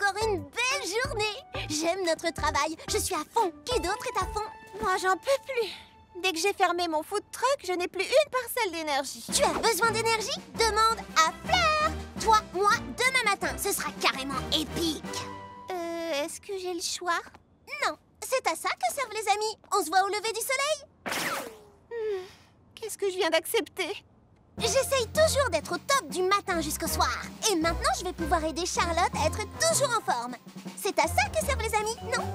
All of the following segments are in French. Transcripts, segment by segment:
encore une belle journée. J'aime notre travail, je suis à fond. Qui d'autre est à fond? Moi, j'en peux plus. Dès que j'ai fermé mon food truck, je n'ai plus une parcelle d'énergie. Tu as besoin d'énergie? Demande à Fleur. Toi, moi, demain matin, ce sera carrément épique. Est-ce que j'ai le choix? Non, c'est à ça que servent les amis. On se voit au lever du soleil. Qu'est-ce que je viens d'accepter? J'essaye toujours d'être au top du matin jusqu'au soir. Et maintenant, je vais pouvoir aider Charlotte à être toujours en forme. C'est à ça que servent les amis, non?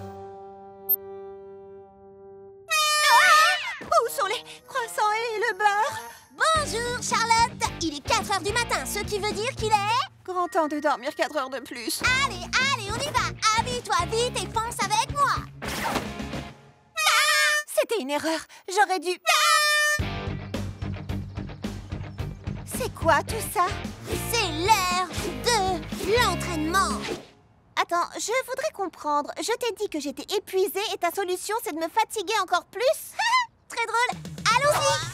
Où sont les croissants et le beurre? Bonjour, Charlotte. Il est 4 heures du matin, ce qui veut dire qu'il est... Grand temps de dormir 4 heures de plus. Allez, on y va. Habille-toi vite et fonce avec moi. C'était une erreur. J'aurais dû... C'est quoi tout ça? C'est l'heure de l'entraînement. Attends, je voudrais comprendre. Je t'ai dit que j'étais épuisée et ta solution, c'est de me fatiguer encore plus? Très drôle. Allons-y.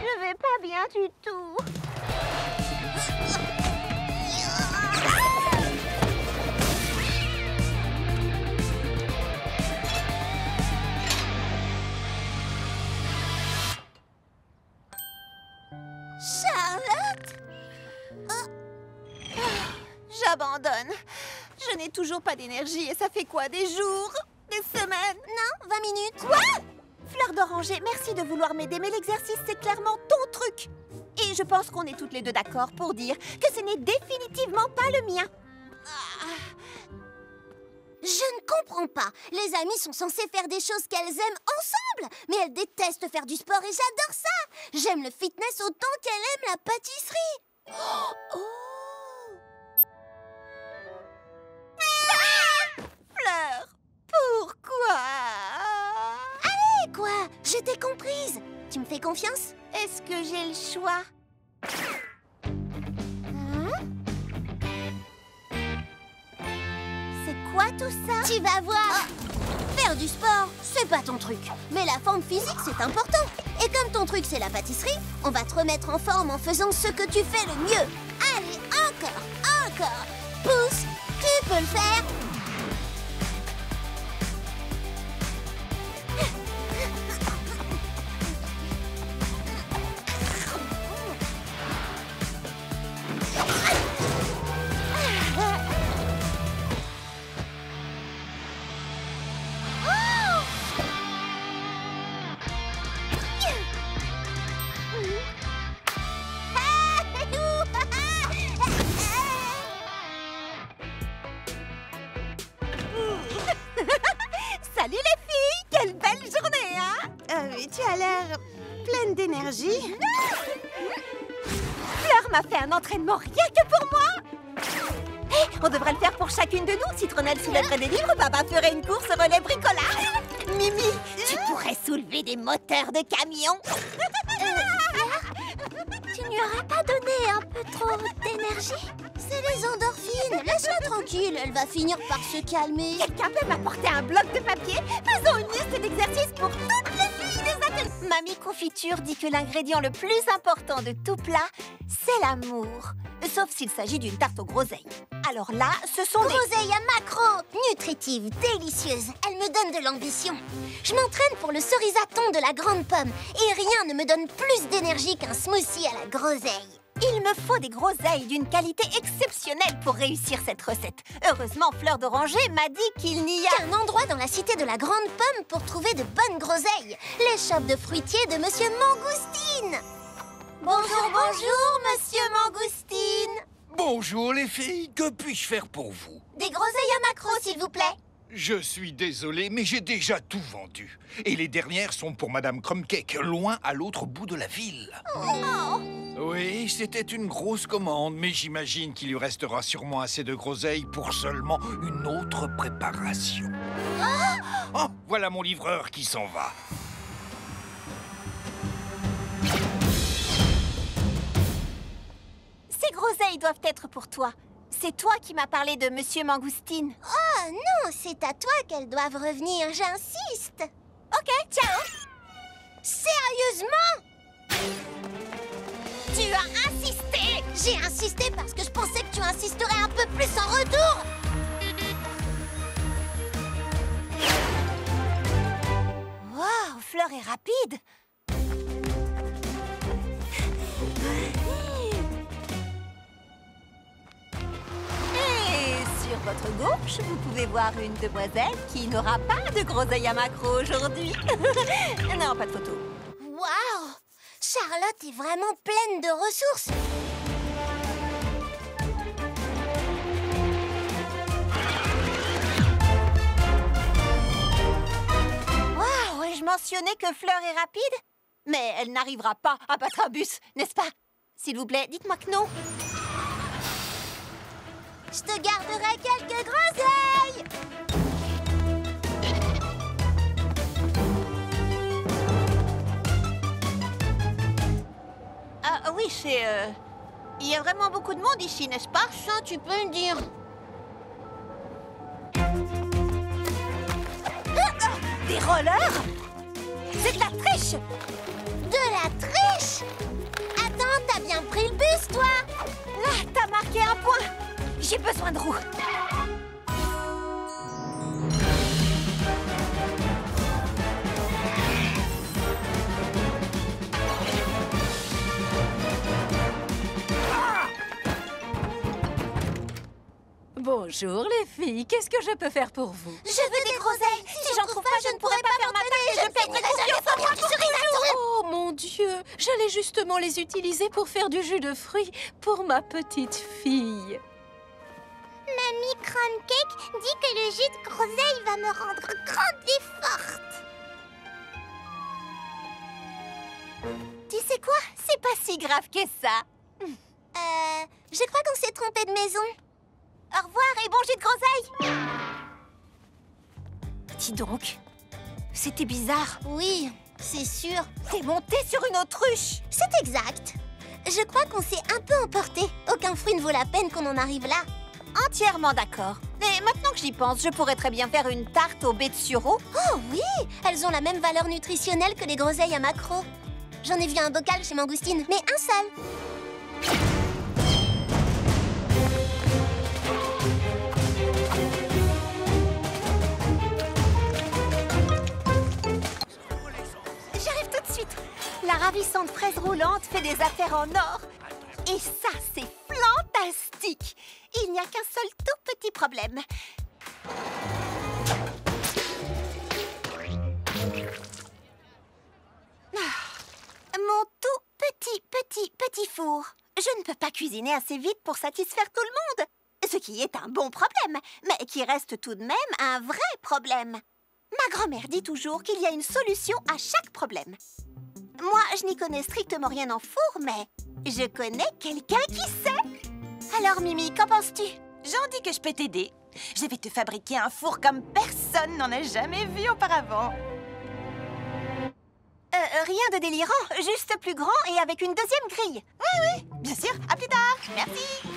Je vais pas bien du tout. Charlotte? J'abandonne. Je n'ai toujours pas d'énergie et ça fait quoi? Des jours? Des semaines? Non, 20 minutes. Quoi? Fleur d'oranger, merci de vouloir m'aider, mais l'exercice, c'est clairement ton truc. Et je pense qu'on est toutes les deux d'accord pour dire que ce n'est définitivement pas le mien. Je ne comprends pas. Les amies sont censées faire des choses qu'elles aiment ensemble. Mais elles détestent faire du sport et j'adore ça. J'aime le fitness autant qu'elle aime la pâtisserie. Oh. Fleur, pourquoi? Allez, quoi? Je t'ai comprise. Tu me fais confiance? Est-ce que j'ai le choix? C'est quoi tout ça? Tu vas voir. Faire du sport, c'est pas ton truc. Mais la forme physique, c'est important. Et comme ton truc, c'est la pâtisserie, on va te remettre en forme en faisant ce que tu fais le mieux. Allez, encore. Pousse, tu peux le faire. Salut les filles! Quelle belle journée, hein? Tu as l'air pleine d'énergie. Fleur m'a fait un entraînement rien que pour moi. Hé, on devrait le faire pour chacune de nous. Citronnelle soulèverait des livres, Papa ferait une course relais bricolage. Mimi, tu pourrais soulever des moteurs de camion. Tu n'y aurais pas donné un peu trop d'énergie? C'est les endorphines. Laisse-la tranquille, elle va finir par se calmer. Quelqu'un peut m'apporter un bloc de papier? Faisons une liste d'exercices pour toutes les filles des ateliers. Mamie Confiture dit que l'ingrédient le plus important de tout plat, c'est l'amour. Sauf s'il s'agit d'une tarte aux groseilles. Alors là, ce sont des... Groseille à macro, nutritive, délicieuse. Elle me donne de l'ambition. Je m'entraîne pour le cerisaton de la grande pomme. Et rien ne me donne plus d'énergie qu'un smoothie à la groseille. Il me faut des groseilles d'une qualité exceptionnelle pour réussir cette recette. Heureusement, Fleur d'Oranger m'a dit qu'il n'y a... qu'un endroit dans la cité de la grande pomme pour trouver de bonnes groseilles. L'échoppe de fruitier de Monsieur Mangoustine. Bonjour, Monsieur Mangoustine. Bonjour les filles, que puis-je faire pour vous? Des groseilles à macro, s'il vous plaît. Je suis désolé, mais j'ai déjà tout vendu. Et les dernières sont pour Madame Crumbcake, loin à l'autre bout de la ville. Oh. Oui, c'était une grosse commande, mais j'imagine qu'il lui restera sûrement assez de groseilles pour seulement une autre préparation. Oh, voilà mon livreur qui s'en va. groseilles doivent être pour toi. C'est toi qui m'as parlé de Monsieur Mangoustine. Oh non, c'est à toi qu'elles doivent revenir, j'insiste. Ok, ciao. Sérieusement? Tu as insisté. J'ai insisté parce que je pensais que tu insisterais un peu plus en retour. Waouh, Fleur est rapide. Et sur votre gauche, vous pouvez voir une demoiselle qui n'aura pas de groseille à macro aujourd'hui. Non, pas de photo. Waouh! Charlotte est vraiment pleine de ressources. Waouh, je mentionnais que Fleur est rapide, mais elle n'arrivera pas à battre un bus, n'est-ce pas? S'il vous plaît, dites-moi que non. Je te garderai quelques groseilles. Ah oui, il y a vraiment beaucoup de monde ici, n'est-ce pas? Ça, tu peux me dire. Des rollers? C'est de la triche! De la triche? Attends, t'as bien pris le bus, toi? Là, t'as marqué un point! J'ai besoin de roues! Bonjour les filles, qu'est-ce que je peux faire pour vous? Je veux des groseilles. Si j'en trouve pas, je ne pourrai pas faire ma tête et je perdrai confiance en moi. Tu serais Oh mon Dieu, j'allais justement les utiliser pour faire du jus de fruits pour ma petite fille. Mamie Cruncake dit que le jus de groseille va me rendre grande et forte. Tu sais quoi? C'est pas si grave que ça! Je crois qu'on s'est trompé de maison. Au revoir et bon jus de groseille! Dis donc, c'était bizarre. Oui, c'est sûr. T'es monté sur une autruche! C'est exact. Je crois qu'on s'est un peu emporté. Aucun fruit ne vaut la peine qu'on en arrive là. Entièrement d'accord. Et maintenant que j'y pense, je pourrais très bien faire une tarte aux baies de sureau. Oh oui, elles ont la même valeur nutritionnelle que les groseilles à macro. J'en ai vu un bocal chez Mangoustine, mais un seul. J'arrive tout de suite. La ravissante fraise roulante fait des affaires en or. Et ça, c'est fantastique. Il n'y a qu'un seul tout petit problème. Mon tout petit four. Je ne peux pas cuisiner assez vite pour satisfaire tout le monde. Ce qui est un bon problème, mais qui reste tout de même un vrai problème. Ma grand-mère dit toujours qu'il y a une solution à chaque problème. Moi, je n'y connais strictement rien en four, mais je connais quelqu'un qui sait. Alors, Mimi, qu'en penses-tu? J'en dis que je peux t'aider. Je vais te fabriquer un four comme personne n'en a jamais vu auparavant. Rien de délirant, juste plus grand et avec une deuxième grille. Oui, bien sûr. À plus tard. Merci.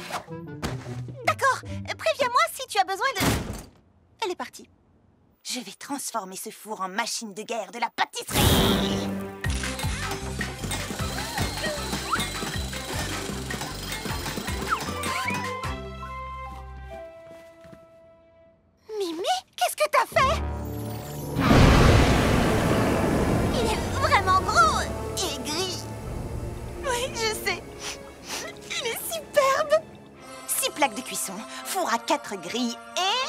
D'accord, préviens-moi si tu as besoin de... Elle est partie. Je vais transformer ce four en machine de guerre de la pâtisserie. Mimi, qu'est-ce que t'as fait? Il est vraiment gros et gris. Oui, je sais. Il est superbe. 6 plaques de cuisson, four à 4 grilles et...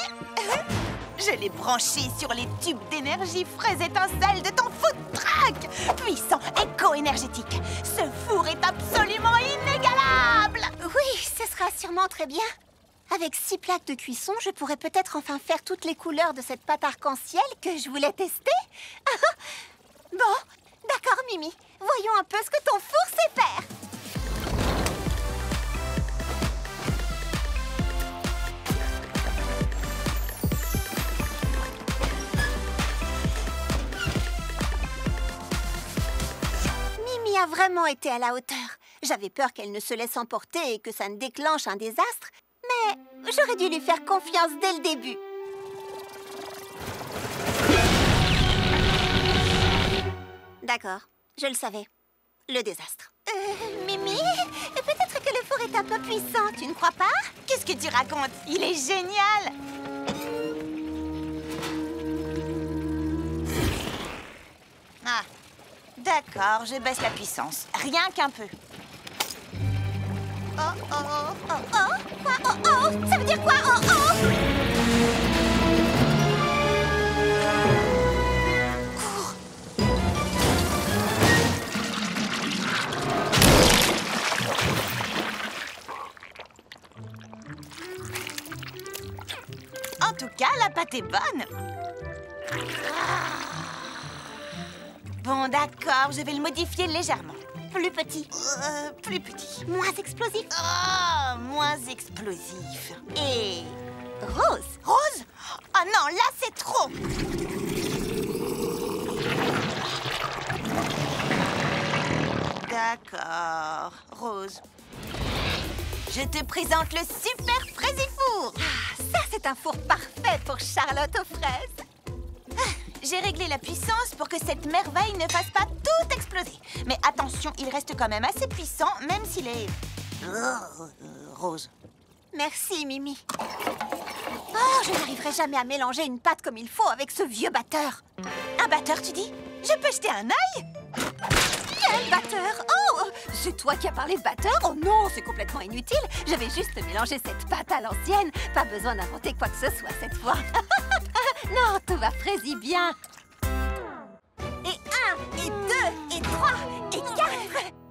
je l'ai branché sur les tubes d'énergie fraise étincelle de ton food truck. Puissant, éco-énergétique. Ce four est absolument inégalable. Oui, ce sera sûrement très bien. Avec 6 plaques de cuisson, je pourrais peut-être enfin faire toutes les couleurs de cette pâte arc-en-ciel que je voulais tester. Bon, d'accord, Mimi. Voyons un peu ce que ton four sait faire. Mimi a vraiment été à la hauteur. J'avais peur qu'elle ne se laisse emporter et que ça ne déclenche un désastre, mais j'aurais dû lui faire confiance dès le début. D'accord, je le savais. Le désastre. Mimi, peut-être que le four est un peu puissant, tu ne crois pas? Qu'est-ce que tu racontes? Il est génial! Ah, d'accord, je baisse la puissance. Rien qu'un peu. Oh, oh, oh, oh, oh, quoi? Oh, oh, ça veut dire quoi? Oh, oh! En tout cas, la pâte est bonne. Bon, d'accord, je vais le modifier légèrement. Plus petit. Plus petit. Moins explosif. Oh, moins explosif. Et... Rose. Rose? Oh non, là, c'est trop. D'accord, Rose. Je te présente le super Fraisifour. Ça, c'est un four parfait pour Charlotte aux fraises. J'ai réglé la puissance pour que cette merveille ne fasse pas tout exploser. Mais attention, il reste quand même assez puissant, même s'il est... rose. Merci, Mimi. Oh, je n'arriverai jamais à mélanger une pâte comme il faut avec ce vieux batteur. Un batteur, tu dis? Je peux jeter un œil? Quel batteur? Oh, c'est toi qui as parlé de batteur? Oh non, c'est complètement inutile. J'avais juste mélangé cette pâte à l'ancienne. Pas besoin d'inventer quoi que ce soit cette fois. Non, tout va fraisi bien. Et 1, et 2, et 3, et 4.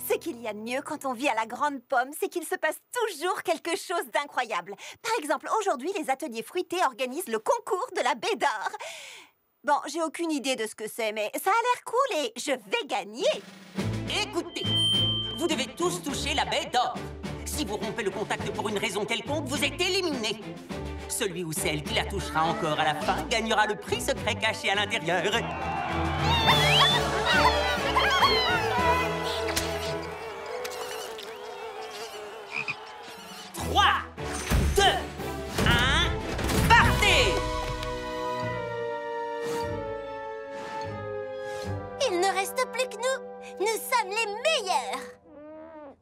Ce qu'il y a de mieux quand on vit à la Grande Pomme, c'est qu'il se passe toujours quelque chose d'incroyable. Par exemple, aujourd'hui, les ateliers fruités organisent le concours de la baie d'or. Bon, j'ai aucune idée de ce que c'est, mais ça a l'air cool et je vais gagner. Écoutez, vous devez tous toucher la baie d'or. Si vous rompez le contact pour une raison quelconque, vous êtes éliminé. Celui ou celle qui la touchera encore à la fin gagnera le prix secret caché à l'intérieur. 3, 2, 1, partez! Il ne reste plus que nous. Nous sommes les meilleurs.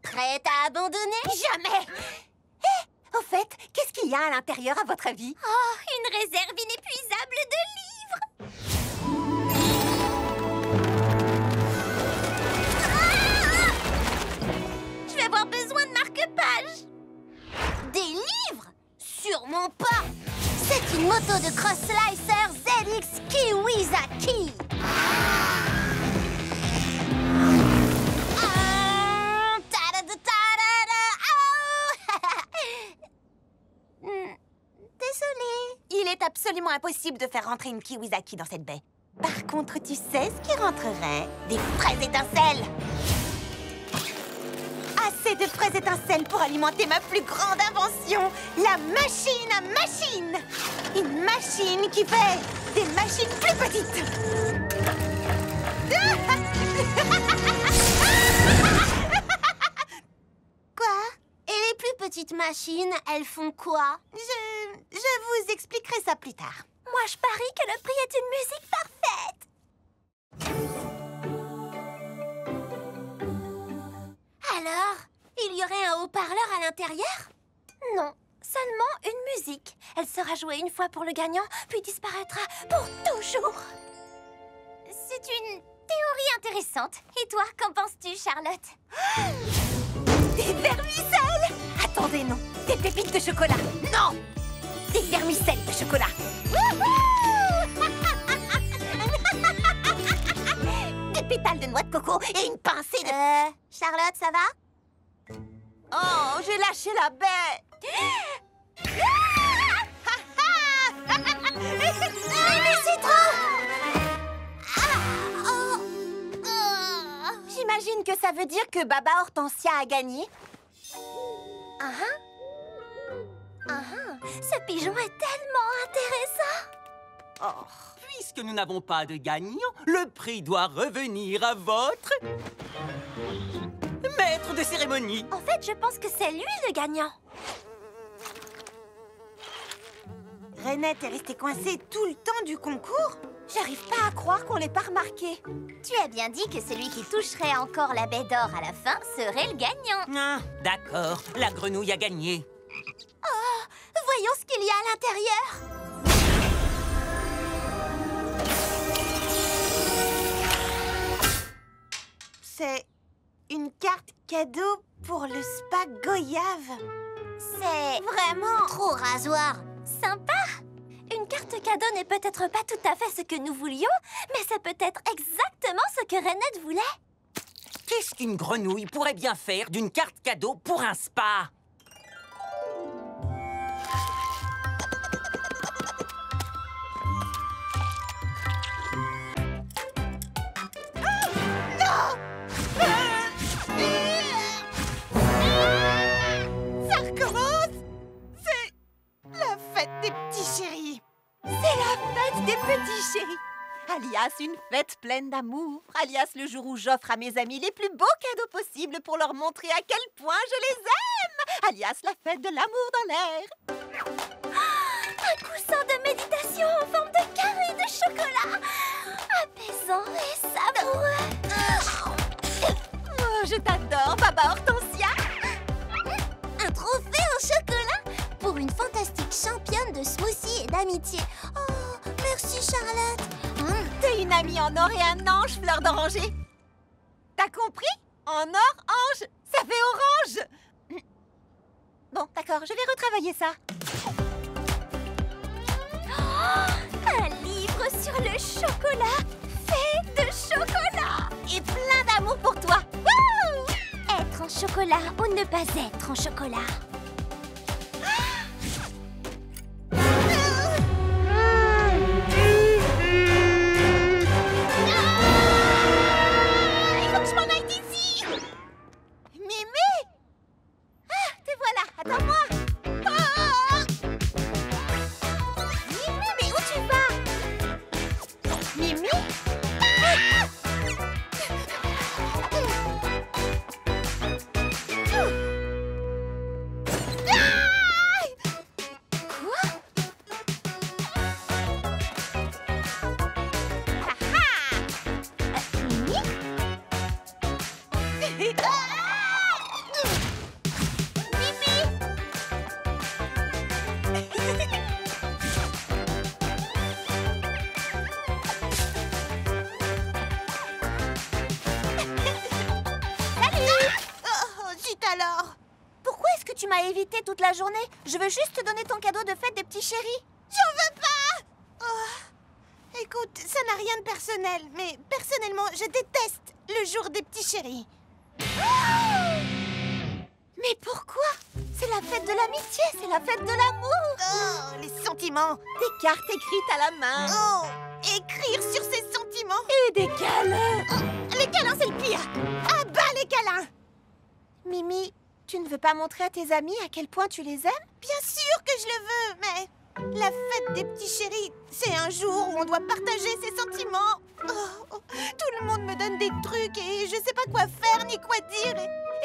Prête à abandonner? Jamais. Au fait, qu'est-ce qu'il y a à l'intérieur, à votre avis? Oh, une réserve inépuisable de livres. Ah! Je vais avoir besoin de marque-pages. Des livres? Sûrement pas. C'est une moto de Cross Slicer ZX Kiwizaki. Désolée. Il est absolument impossible de faire rentrer une Kiwizaki dans cette baie. Par contre, tu sais ce qui rentrerait? Des fraises étincelles. Assez de fraises étincelles pour alimenter ma plus grande invention, la machine à machines. Une machine qui fait des machines plus petites. Quoi? Et les plus petites machines, elles font quoi? Je vous expliquerai ça plus tard. Moi, je parie que le prix est une musique parfaite. Alors, il y aurait un haut-parleur à l'intérieur? Non, seulement une musique. Elle sera jouée une fois pour le gagnant, puis disparaîtra pour toujours. C'est une théorie intéressante. Et toi, qu'en penses-tu, Charlotte? Des vermicelles! Attendez, non. Des pépites de chocolat. Non! Des vermicelles de chocolat. Des pétales de noix de coco et une pincée de... Charlotte, ça va? Oh, j'ai lâché la baie. Mais c'est trop! J'imagine que ça veut dire que Baba Hortensia a gagné. Ce pigeon est tellement intéressant! Oh, puisque nous n'avons pas de gagnant, le prix doit revenir à votre... maître de cérémonie. En fait, je pense que c'est lui le gagnant. Renette est restée coincée tout le temps du concours? J'arrive pas à croire qu'on l'ait pas remarqué. Tu as bien dit que celui qui toucherait encore la baie d'or à la fin serait le gagnant. Ah, d'accord, la grenouille a gagné. Voyons ce qu'il y a à l'intérieur. C'est une carte cadeau pour le spa Goyave. C'est vraiment trop rasoir. Sympa. Une carte cadeau n'est peut-être pas tout à fait ce que nous voulions, mais c'est peut-être exactement ce que Renette voulait. Qu'est-ce qu'une grenouille pourrait bien faire d'une carte cadeau pour un spa? Ça recommence! C'est la fête des petits chéris. C'est la fête des petits chéris. Alias une fête pleine d'amour. Alias le jour où j'offre à mes amis les plus beaux cadeaux possibles pour leur montrer à quel point je les aime. Alias la fête de l'amour dans l'air. Un coussin de méditation en forme de carré de chocolat. Apaisant et savoureux. Oh, je t'adore, Baba Hortensia. Un trophée en chocolat pour une fantastique championne de smoothie et d'amitié. Oh, merci Charlotte. T'es une amie en or et un ange, fleur d'oranger. T'as compris? En or, ange, ça fait orange. Bon, d'accord, je vais retravailler ça. Oh, un livre sur le chocolat, fait de chocolat. Et plein d'amour pour toi. Wouh! Être en chocolat ou ne pas être en chocolat. Il faut que je m'en aille d'ici. Mimi! Ah, te voilà, attends-moi. Ah! Mimi, mais où tu vas? Mimi? Ah! Quoi? Mimi? Oh, zut alors! Pourquoi est-ce que tu m'as évité toute la journée? Je veux juste te donner ton cadeau de fête des petits chéris. J'en veux pas! Oh, écoute, ça n'a rien de personnel, mais personnellement, je déteste le jour des petits chéris. Mais pourquoi? C'est la fête de l'amitié, c'est la fête de l'amour. Oh, les sentiments! Des cartes écrites à la main. Oh, écrire sur ses sentiments! Et des câlins. Oh, les câlins, c'est le pire! Ah bah, les câlins! Mimi, tu ne veux pas montrer à tes amis à quel point tu les aimes? Bien sûr que je le veux, mais la fête des petits chéris, c'est un jour où on doit partager ses sentiments. Oh, tout le monde me donne des trucs et je sais pas quoi faire ni quoi dire.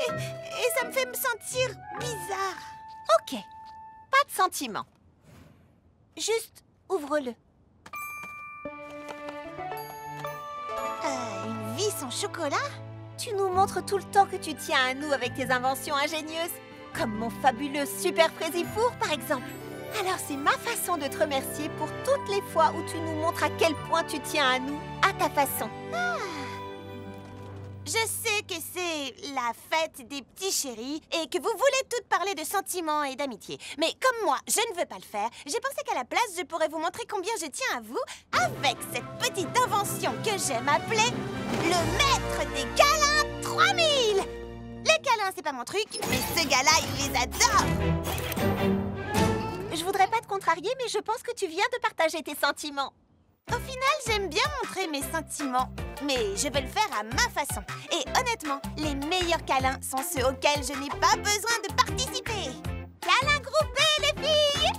Et ça me fait me sentir bizarre. Ok, pas de sentiments. Juste ouvre-le. Une vie sans chocolat? Tu nous montres tout le temps que tu tiens à nous avec tes inventions ingénieuses. Comme mon fabuleux super fraisifour, par exemple. Alors c'est ma façon de te remercier pour toutes les fois où tu nous montres à quel point tu tiens à nous, à ta façon. Je sais que c'est la fête des petits chéris et que vous voulez toutes parler de sentiments et d'amitié. Mais comme moi, je ne veux pas le faire, j'ai pensé qu'à la place, je pourrais vous montrer combien je tiens à vous avec cette petite invention que j'aime appeler le maître des câlins 3000. Les câlins, c'est pas mon truc, mais ce gars-là, il les adore. Je voudrais pas te contrarier, mais je pense que tu viens de partager tes sentiments. Au final, j'aime bien montrer mes sentiments, mais je veux le faire à ma façon. Et honnêtement, les meilleurs câlins sont ceux auxquels je n'ai pas besoin de participer. Câlins groupés, les filles!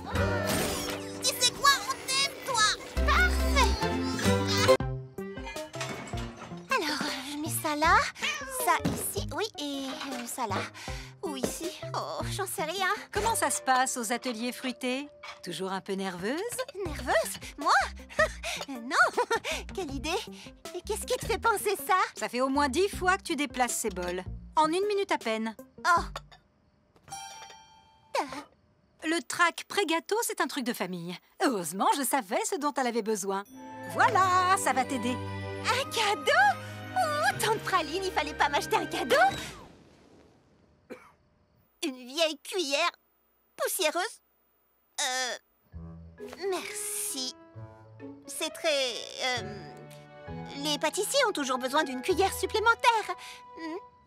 Tu sais quoi, on t'aime, toi! Parfait! Alors, je mets ça là, ça ici, oui, et ça ça là? Ou ici? Oh, j'en sais rien. Comment ça se passe aux ateliers fruités? Toujours un peu nerveuse? Nerveuse? Moi? Non! Quelle idée! Et qu'est-ce qui te fait penser ça? Ça fait au moins 10 fois que tu déplaces ces bols. En 1 minute à peine. Oh! Le trac pré-gâteau, c'est un truc de famille. Heureusement, je savais ce dont elle avait besoin. Voilà, ça va t'aider. Un cadeau? Oh, tante Praline, il fallait pas m'acheter un cadeau? Une vieille cuillère poussiéreuse? Merci. C'est très... Les pâtissiers ont toujours besoin d'une cuillère supplémentaire.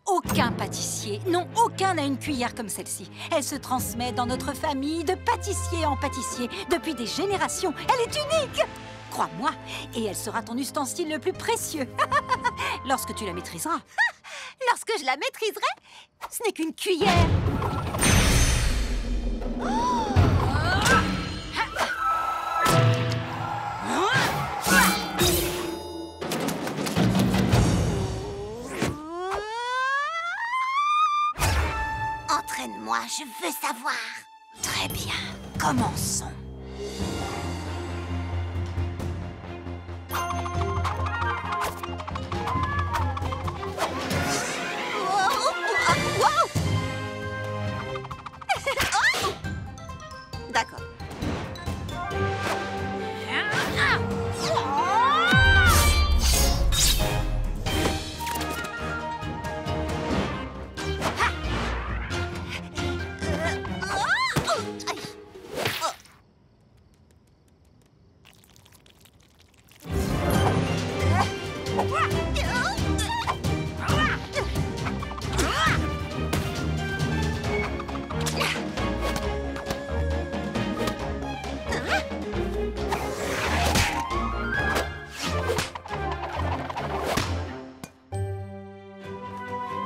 Aucun pâtissier, non, aucun n'a une cuillère comme celle-ci. Elle se transmet dans notre famille de pâtissier en pâtissier depuis des générations. Elle est unique! Crois-moi, et elle sera ton ustensile le plus précieux. Lorsque tu la maîtriseras. Lorsque je la maîtriserai, ce n'est qu'une cuillère. Entraîne-moi, je veux savoir. Très bien, commençons. D'accord.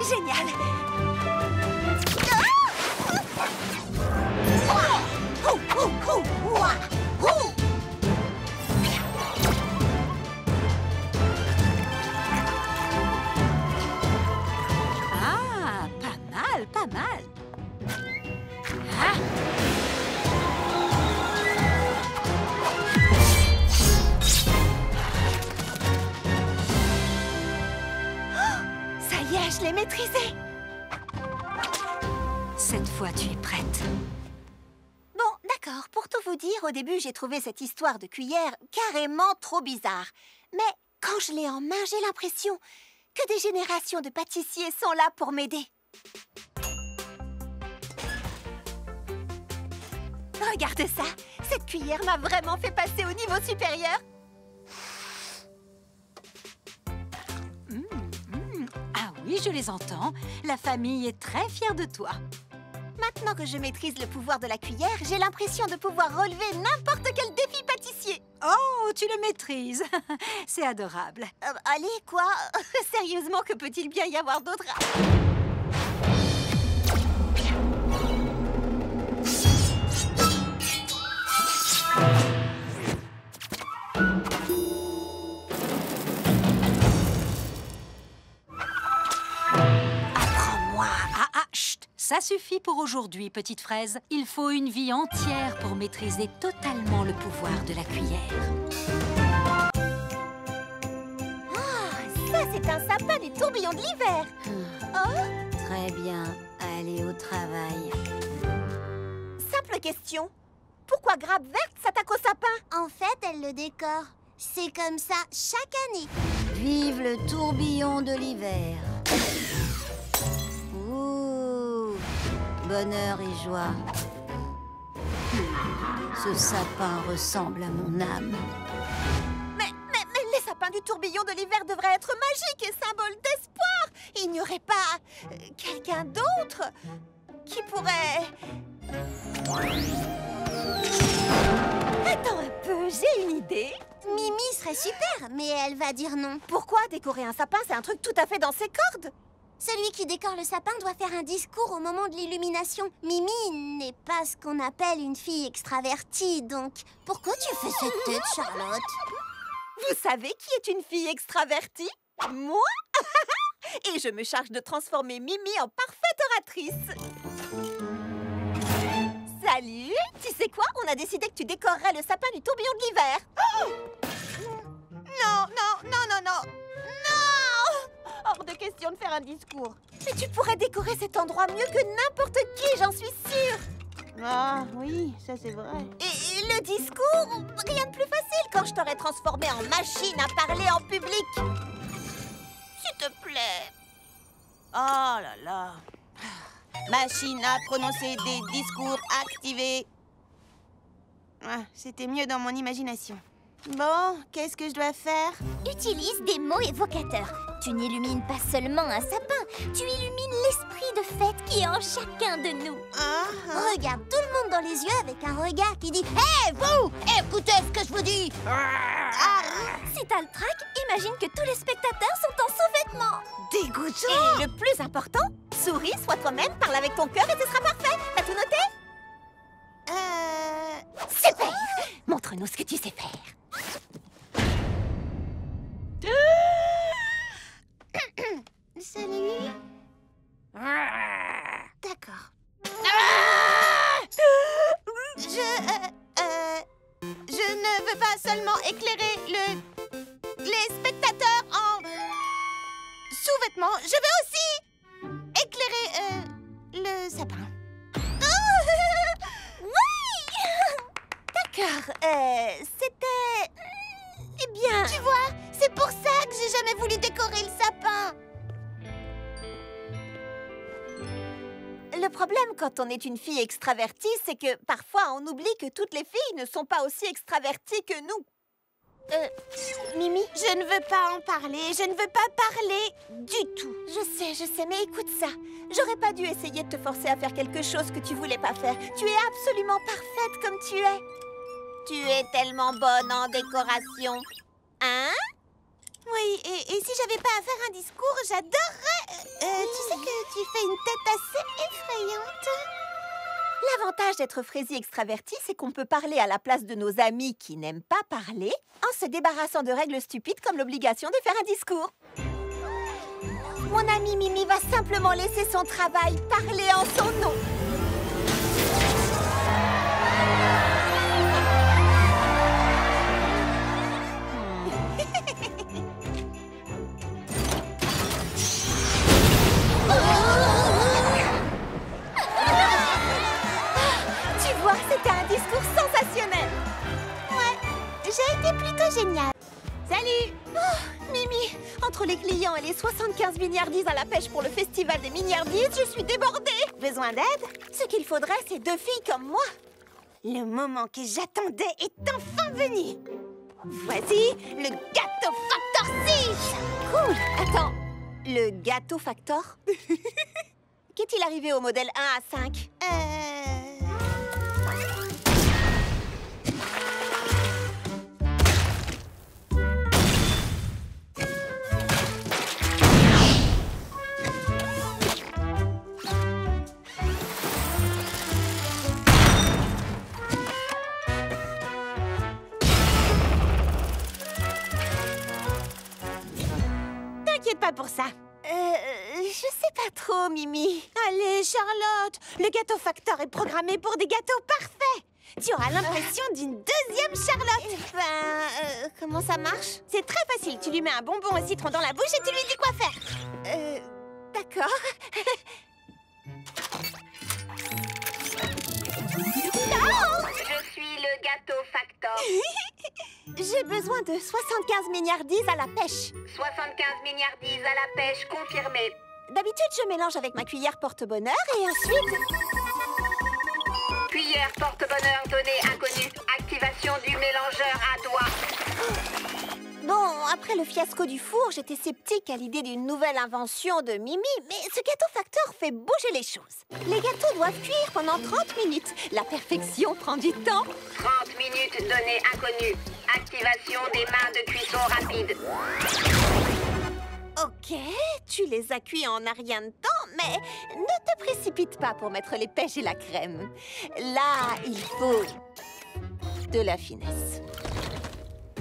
Génial! Ah, pas mal, pas mal. Ça y est, je l'ai maîtrisé! Cette fois, tu es prête. Bon, d'accord, pour tout vous dire, au début, j'ai trouvé cette histoire de cuillère carrément trop bizarre. Mais quand je l'ai en main, j'ai l'impression que des générations de pâtissiers sont là pour m'aider. Regarde ça! Cette cuillère m'a vraiment fait passer au niveau supérieur. Ah oui, je les entends. La famille est très fière de toi. Maintenant que je maîtrise le pouvoir de la cuillère, j'ai l'impression de pouvoir relever n'importe quel défi pâtissier. Oh, tu le maîtrises. C'est adorable. Allez, quoi? Sérieusement, que peut-il bien y avoir d'autre? Apprends-moi. Ah, chut. Ça suffit pour aujourd'hui, petite fraise. Il faut une vie entière pour maîtriser totalement le pouvoir de la cuillère. Ça, c'est un sapin du tourbillon de l'hiver. Très bien, allez au travail. Simple question. Pourquoi Grappe Verte s'attaque au sapin? En fait, elle le décore. C'est comme ça chaque année. Vive le tourbillon de l'hiver. Ouh, bonheur et joie. Ce sapin ressemble à mon âme. Mais les sapins du tourbillon de l'hiver devraient être magiques et symboles d'espoir. Il n'y aurait pas quelqu'un d'autre qui pourrait... Attends un peu, j'ai une idée. Mimi serait super, mais elle va dire non. Pourquoi décorer un sapin, c'est un truc tout à fait dans ses cordes? Celui qui décore le sapin doit faire un discours au moment de l'illumination. Mimi n'est pas ce qu'on appelle une fille extravertie, donc pourquoi tu fais cette tête, Charlotte? Vous savez qui est une fille extravertie? Moi? Et je me charge de transformer Mimi en parfaite oratrice. Salut! Tu sais quoi? On a décidé que tu décorerais le sapin du tourbillon de l'hiver. Non, non, non, non, non. Non! Hors de question de faire un discours. Mais tu pourrais décorer cet endroit mieux que n'importe qui, j'en suis sûre. Ah, oui, ça c'est vrai. Et le discours, rien de plus facile quand je t'aurais transformé en machine à parler en public. S'il te plaît. Oh là là. Machine à prononcer des discours activés. Ah, c'était mieux dans mon imagination. Bon, qu'est-ce que je dois faire? Utilise des mots évocateurs. Tu n'illumines pas seulement un sapin, tu illumines l'esprit de fête qui est en chacun de nous. Regarde tout le monde dans les yeux avec un regard qui dit « Hé, vous! Écoutez ce que je vous dis !» Si t'as le trac, imagine que tous les spectateurs sont en sous-vêtements. Dégoûtant! Et le plus important, souris, sois toi-même, parle avec ton cœur et ce sera parfait. T'as tout noté? Super! Montre-nous ce que tu sais faire. Salut. D'accord. Je ne veux pas seulement éclairer les spectateurs en sous-vêtements. Je veux aussi éclairer le sapin. D'accord, c'était... Eh bien... Tu vois, c'est pour ça que j'ai jamais voulu décorer le sapin. Le problème quand on est une fille extravertie, c'est que parfois on oublie que toutes les filles ne sont pas aussi extraverties que nous. Mimi, je ne veux pas en parler. Je ne veux pas parler du tout. Je sais, mais écoute ça. J'aurais pas dû essayer de te forcer à faire quelque chose que tu voulais pas faire. Tu es absolument parfaite comme tu es. Tu es tellement bonne en décoration. Hein? Oui, et si j'avais pas à faire un discours, j'adorerais... tu sais que tu fais une tête assez effrayante. L'avantage d'être Frésie extravertie, c'est qu'on peut parler à la place de nos amis qui n'aiment pas parler en se débarrassant de règles stupides comme l'obligation de faire un discours. Mon amie Mimi va simplement laisser son travail parler en son nom. Tu vois, c'était un discours sensationnel. Ouais, j'ai été plutôt géniale. Salut! Oh, Mimi, entre les clients et les 75 milliardises à la pêche pour le festival des milliardises, je suis débordée. Besoin d'aide? Ce qu'il faudrait, c'est 2 filles comme moi. Le moment que j'attendais est enfin venu. Voici le Gâteau Factor 6. Cool! Attends, le Gâteau Factor? Qu'est-il arrivé au modèle 1 à 5? T'inquiète pas pour ça. Je sais pas trop, Mimi. Allez, Charlotte, le Gâteau Factor est programmé pour des gâteaux parfaits. Tu auras l'impression d'une deuxième Charlotte. Comment ça marche? C'est très facile. Tu lui mets un bonbon au citron dans la bouche et tu lui dis quoi faire. D'accord. Je suis le Gâteau Factor. J'ai besoin de 75 milliardises à la pêche. 75 milliardises à la pêche, confirmé. D'habitude, je mélange avec ma cuillère porte-bonheur et ensuite... Cuillère porte-bonheur donnée inconnue. Activation du mélangeur à doigts. Bon, après le fiasco du four, j'étais sceptique à l'idée d'une nouvelle invention de Mimi, mais ce Gâteau Factor fait bouger les choses. Les gâteaux doivent cuire pendant 30 minutes. La perfection prend du temps. 30 minutes donnée inconnue. Activation des mains de cuisson rapide. Ok, tu les as cuits en un rien de temps, mais ne te précipite pas pour mettre les pêches et la crème. Là, il faut de la finesse.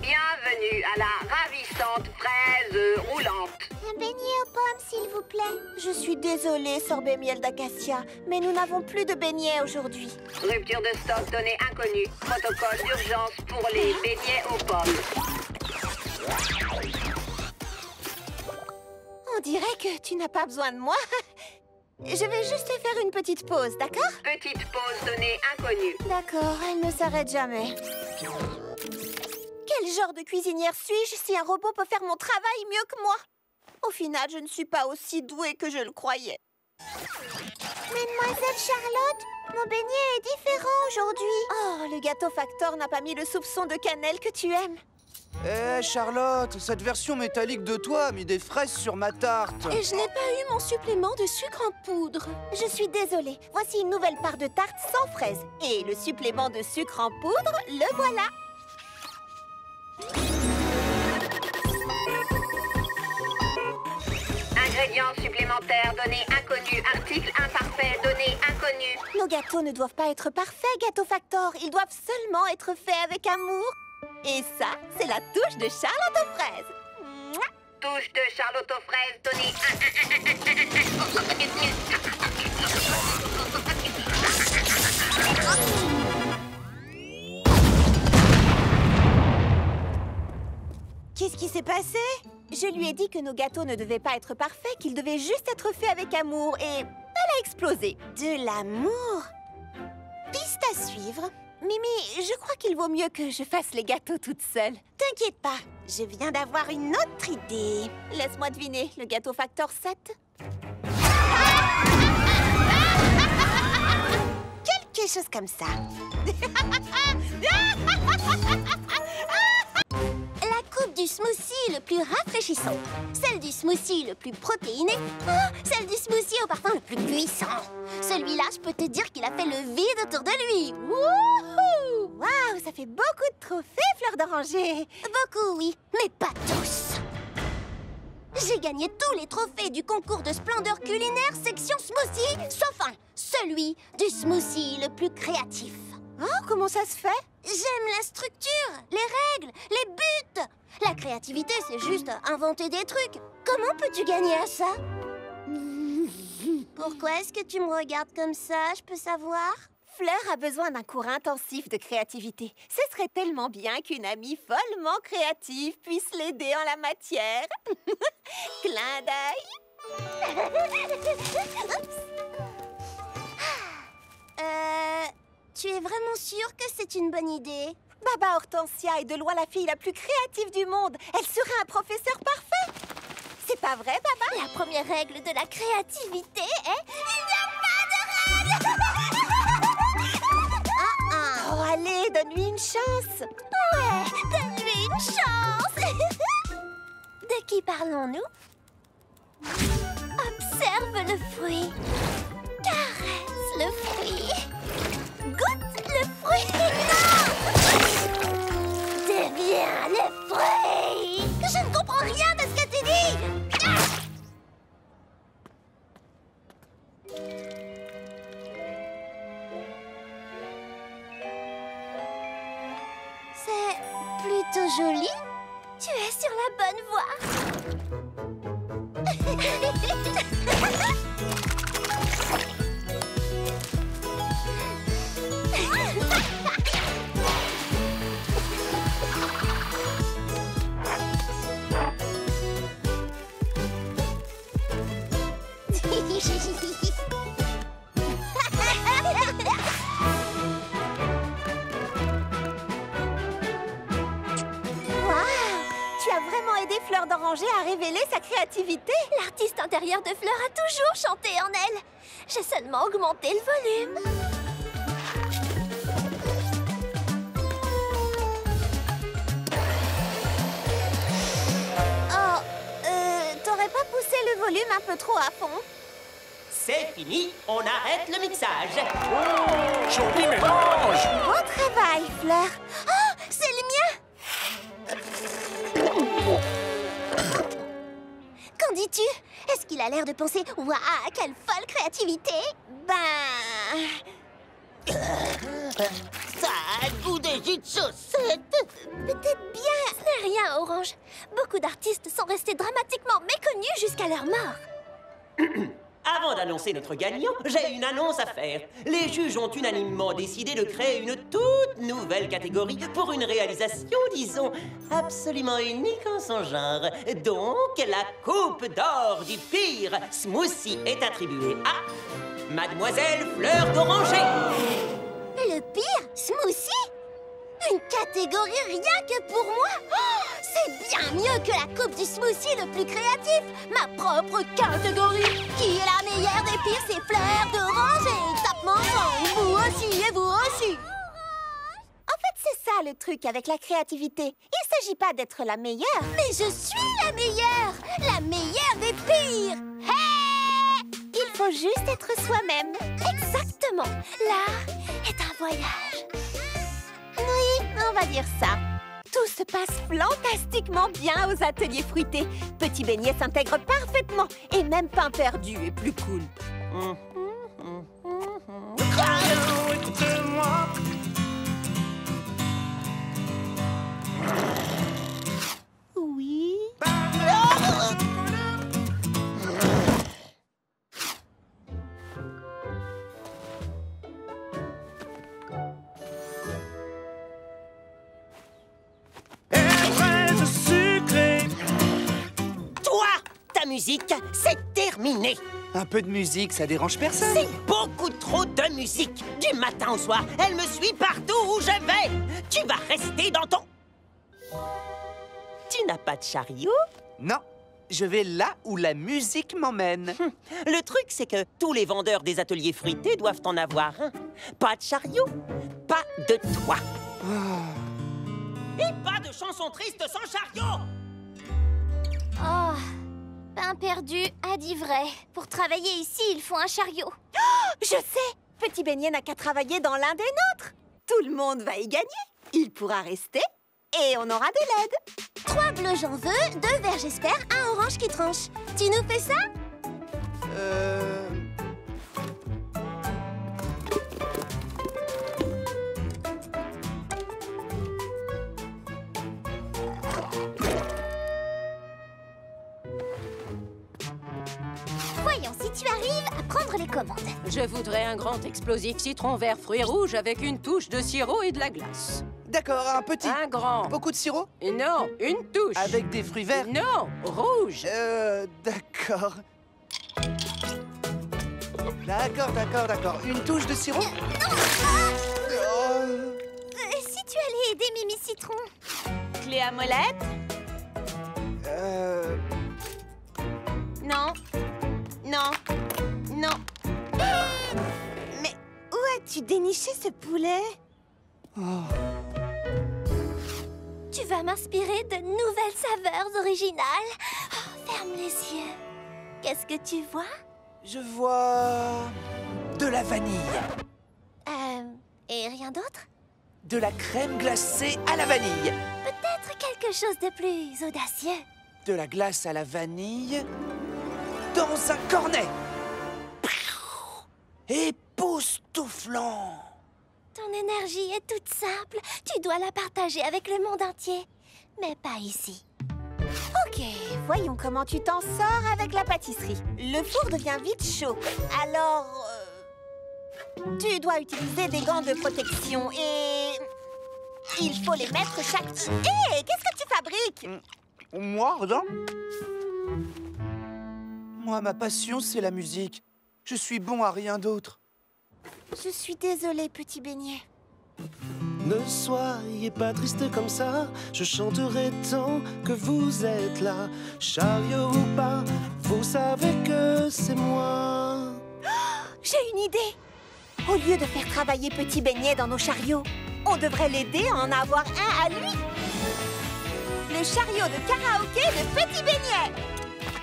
Bienvenue à la ravissante fraise roulante. Un beignet aux pommes, s'il vous plaît. Je suis désolée, sorbet miel d'acacia, mais nous n'avons plus de beignets aujourd'hui. Rupture de stock, données inconnues. Protocole d'urgence pour les beignets aux pommes. On dirait que tu n'as pas besoin de moi. Je vais juste faire une petite pause, d'accord? Petite pause, données inconnues. D'accord, elle ne s'arrête jamais. Quel genre de cuisinière suis-je si un robot peut faire mon travail mieux que moi? Au final, je ne suis pas aussi douée que je le croyais. Mademoiselle Charlotte, mon beignet est différent aujourd'hui. Oh, le gâteau facteur n'a pas mis le soupçon de cannelle que tu aimes. Eh Charlotte, cette version métallique de toi a mis des fraises sur ma tarte. Et je n'ai pas eu mon supplément de sucre en poudre. Je suis désolée. Voici une nouvelle part de tarte sans fraises. Et le supplément de sucre en poudre, le voilà. Ingrédients supplémentaires, données inconnues. Article imparfait, données inconnues. Nos gâteaux ne doivent pas être parfaits, Gâteau Factor. Ils doivent seulement être faits avec amour. Et ça, c'est la touche de Charlotte aux fraises. Mouah. Touche de Charlotte aux fraises, données Qu'est-ce qui s'est passé? Je lui ai dit que nos gâteaux ne devaient pas être parfaits, qu'ils devaient juste être faits avec amour. Et elle a explosé. De l'amour? Piste à suivre. Mimi, je crois qu'il vaut mieux que je fasse les gâteaux toute seule. T'inquiète pas, je viens d'avoir une autre idée. Laisse-moi deviner, le gâteau facteur 7? Quelque chose comme ça. La coupe du smoothie le plus rafraîchissant. Celle du smoothie le plus protéiné. Oh, celle du smoothie au parfum le plus puissant. Celui-là, je peux te dire qu'il a fait le vide autour de lui. Wouhou! Waouh, ça fait beaucoup de trophées, Fleur d'Oranger. Beaucoup, oui, mais pas tous. J'ai gagné tous les trophées du concours de splendeur culinaire section smoothie, sauf un, celui du smoothie le plus créatif. Oh, comment ça se fait? J'aime la structure, les règles, les buts. La créativité, c'est juste inventer des trucs. Comment peux-tu gagner à ça? Pourquoi est-ce que tu me regardes comme ça, je peux savoir? Fleur a besoin d'un cours intensif de créativité. Ce serait tellement bien qu'une amie follement créative puisse l'aider en la matière. Clin d'œil. Tu es vraiment sûre que c'est une bonne idée? Baba Hortensia est de loin la fille la plus créative du monde. Elle serait un professeur parfait. C'est pas vrai, Baba? La première règle de la créativité est... Il n'y a pas de règle. Oh, allez, donne-lui une chance. Ouais, donne-lui une chance. De qui parlons-nous? Observe le fruit. Caresse le fruit. Goûte le fruit. Deviens le fruit. Je ne comprends rien de ce que tu dis. C'est plutôt joli. Tu es sur la bonne voie. Tu as vraiment aidé Fleur d'Oranger à révéler sa créativité. L'artiste intérieur de Fleur a toujours chanté en elle. J'ai seulement augmenté le volume. Oh, t'aurais pas poussé le volume un peu trop à fond? C'est fini, on arrête le mixage. Joli mélange! Bon travail, Fleur. Oh, c'est le mien! Qu'en dis-tu? Est-ce qu'il a l'air de penser « Waouh, quelle folle créativité !» Ben... Ça a le goût des jus de chaussettes. peut-être bien sais rien, Orange. Beaucoup d'artistes sont restés dramatiquement méconnus jusqu'à leur mort. Avant d'annoncer notre gagnant, j'ai une annonce à faire. Les juges ont unanimement décidé de créer une toute nouvelle catégorie pour une réalisation, disons, absolument unique en son genre. Donc, la coupe d'or du pire smoothie est attribuée à Mademoiselle Fleur d'Oranger. Le pire smoothie? Une catégorie rien que pour moi? Oh, c'est bien mieux que la coupe du smoothie le plus créatif. Ma propre catégorie. Qui est la meilleure des pires? C'est Fleur d'Oranger. Tape mon sang. Vous aussi et vous aussi. En fait, c'est ça le truc avec la créativité. Il s'agit pas d'être la meilleure. Mais je suis la meilleure. La meilleure des pires. Hey! Il faut juste être soi-même. Exactement. L'art est un voyage. Oui, on va dire ça. Tout se passe fantastiquement bien aux ateliers fruités. Petit Beignet s'intègre parfaitement. Et même Pain perdu est plus cool. Oui. Ta musique, c'est terminé. Un peu de musique, ça dérange personne. C'est beaucoup trop de musique. Du matin au soir, elle me suit partout où je vais. Tu vas rester dans ton... Tu n'as pas de chariot? Non, je vais là où la musique m'emmène. Le truc, c'est que tous les vendeurs des ateliers fruités doivent en avoir un. Pas de chariot, pas de toi. Et pas de chanson triste sans chariot. Oh, Pain perdu a dit vrai. Pour travailler ici, il faut un chariot. Oh, je sais. Petit Beignet n'a qu'à travailler dans l'un des nôtres. Tout le monde va y gagner. Il pourra rester et on aura de l'aide. 3 bleus j'en veux, 2 verts j'espère, 1 orange qui tranche. Tu nous fais ça? Voyons si tu arrives à prendre les commandes. Je voudrais un grand explosif citron vert fruits rouges avec une touche de sirop et de la glace. D'accord, un petit. Un grand. Beaucoup de sirop? Non, une touche. Avec des fruits verts? Non, rouge. D'accord. D'accord. Une touche de sirop? Si tu allais aider Mimi Citron. Clé à molette? Non. Mais où as-tu déniché ce poulet? Tu vas m'inspirer de nouvelles saveurs originales. Oh, ferme les yeux. Qu'est-ce que tu vois? Je vois... de la vanille. Et rien d'autre? De la crème glacée à la vanille. Peut-être quelque chose de plus audacieux. De la glace à la vanille... dans un cornet. Époustouflant. Ton énergie est toute simple. Tu dois la partager avec le monde entier. Mais pas ici. Ok, voyons comment tu t'en sors avec la pâtisserie. Le four devient vite chaud. Alors... tu dois utiliser des gants de protection et... il faut les mettre chaque... Hé, qu'est-ce que tu fabriques? Moi, rien. Moi, ma passion, c'est la musique. Je suis bon à rien d'autre. Je suis désolée, Petit Beignet. Ne soyez pas triste comme ça, je chanterai tant que vous êtes là. Chariot ou pas, vous savez que c'est moi. J'ai une idée. Au lieu de faire travailler Petit Beignet dans nos chariots, on devrait l'aider à en avoir un à lui. Le chariot de karaoké de Petit Beignet.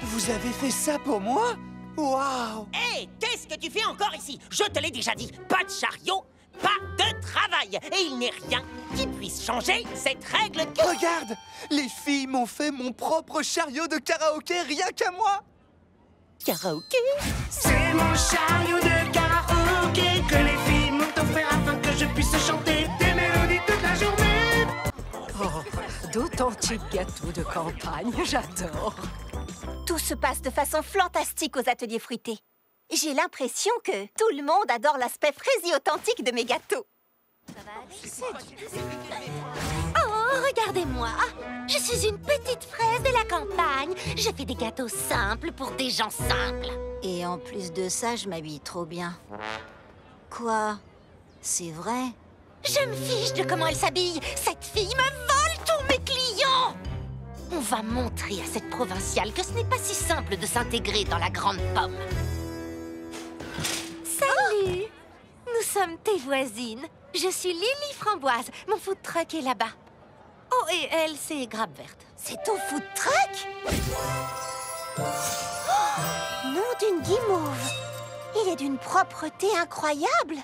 Vous avez fait ça pour moi? Waouh! Hé, qu'est-ce que tu fais encore ici? Je te l'ai déjà dit, pas de chariot, pas de travail. Et il n'est rien qui puisse changer cette règle. Regarde! Les filles m'ont fait mon propre chariot de karaoké rien qu'à moi! Karaoké? C'est mon chariot de karaoké que les filles m'ont offert afin que je puisse chanter des mélodies toute la journée. d'authentiques gâteaux de campagne. J'adore. Tout se passe de façon fantastique aux ateliers fruités. J'ai l'impression que tout le monde adore l'aspect fraisier authentique de mes gâteaux. Oh, regardez-moi. Je suis une petite fraise de la campagne. Je fais des gâteaux simples pour des gens simples. Et en plus de ça, je m'habille trop bien. Quoi? C'est vrai? Je me fiche de comment elle s'habille. Cette fille me vole tous mes clients. On va montrer à cette provinciale que ce n'est pas si simple de s'intégrer dans la grande pomme. Salut! Nous sommes tes voisines. Je suis Lily Framboise. Mon food truck est là-bas. Oh, et elle, c'est Grappe Verte. C'est ton food truck? Oh, nom d'une guimauve. Il est d'une propreté incroyable.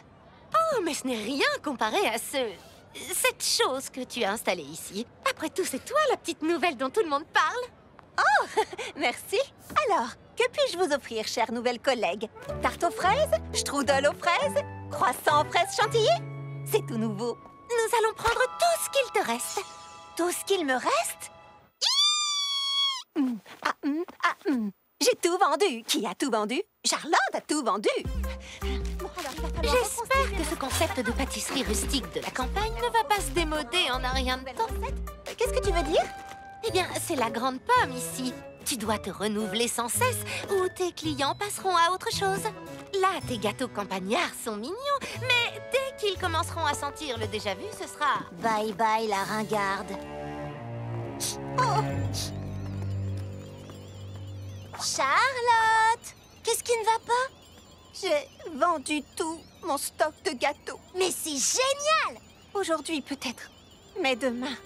Oh, mais ce n'est rien comparé à cette chose que tu as installée ici. Après tout, c'est toi la petite nouvelle dont tout le monde parle. Oh, merci. Alors, que puis-je vous offrir, chère nouvelle collègue? Tarte aux fraises? Strudel aux fraises? Croissant aux fraises chantilly? C'est tout nouveau. Nous allons prendre tout ce qu'il te reste. Tout ce qu'il me reste? J'ai tout vendu. Qui a tout vendu? Charlotte a tout vendu. J'espère que ce concept de pâtisserie rustique de la campagne ne va pas se démoder en un rien de temps. Qu'est-ce que tu veux dire? Eh bien, c'est la grande pomme ici. Tu dois te renouveler sans cesse ou tes clients passeront à autre chose. Là, tes gâteaux campagnards sont mignons, mais dès qu'ils commenceront à sentir le déjà-vu, ce sera... Bye bye la ringarde. Oh. Charlotte! Qu'est-ce qui ne va pas? J'ai vendu tout mon stock de gâteaux. Mais c'est génial! Aujourd'hui peut-être, mais demain...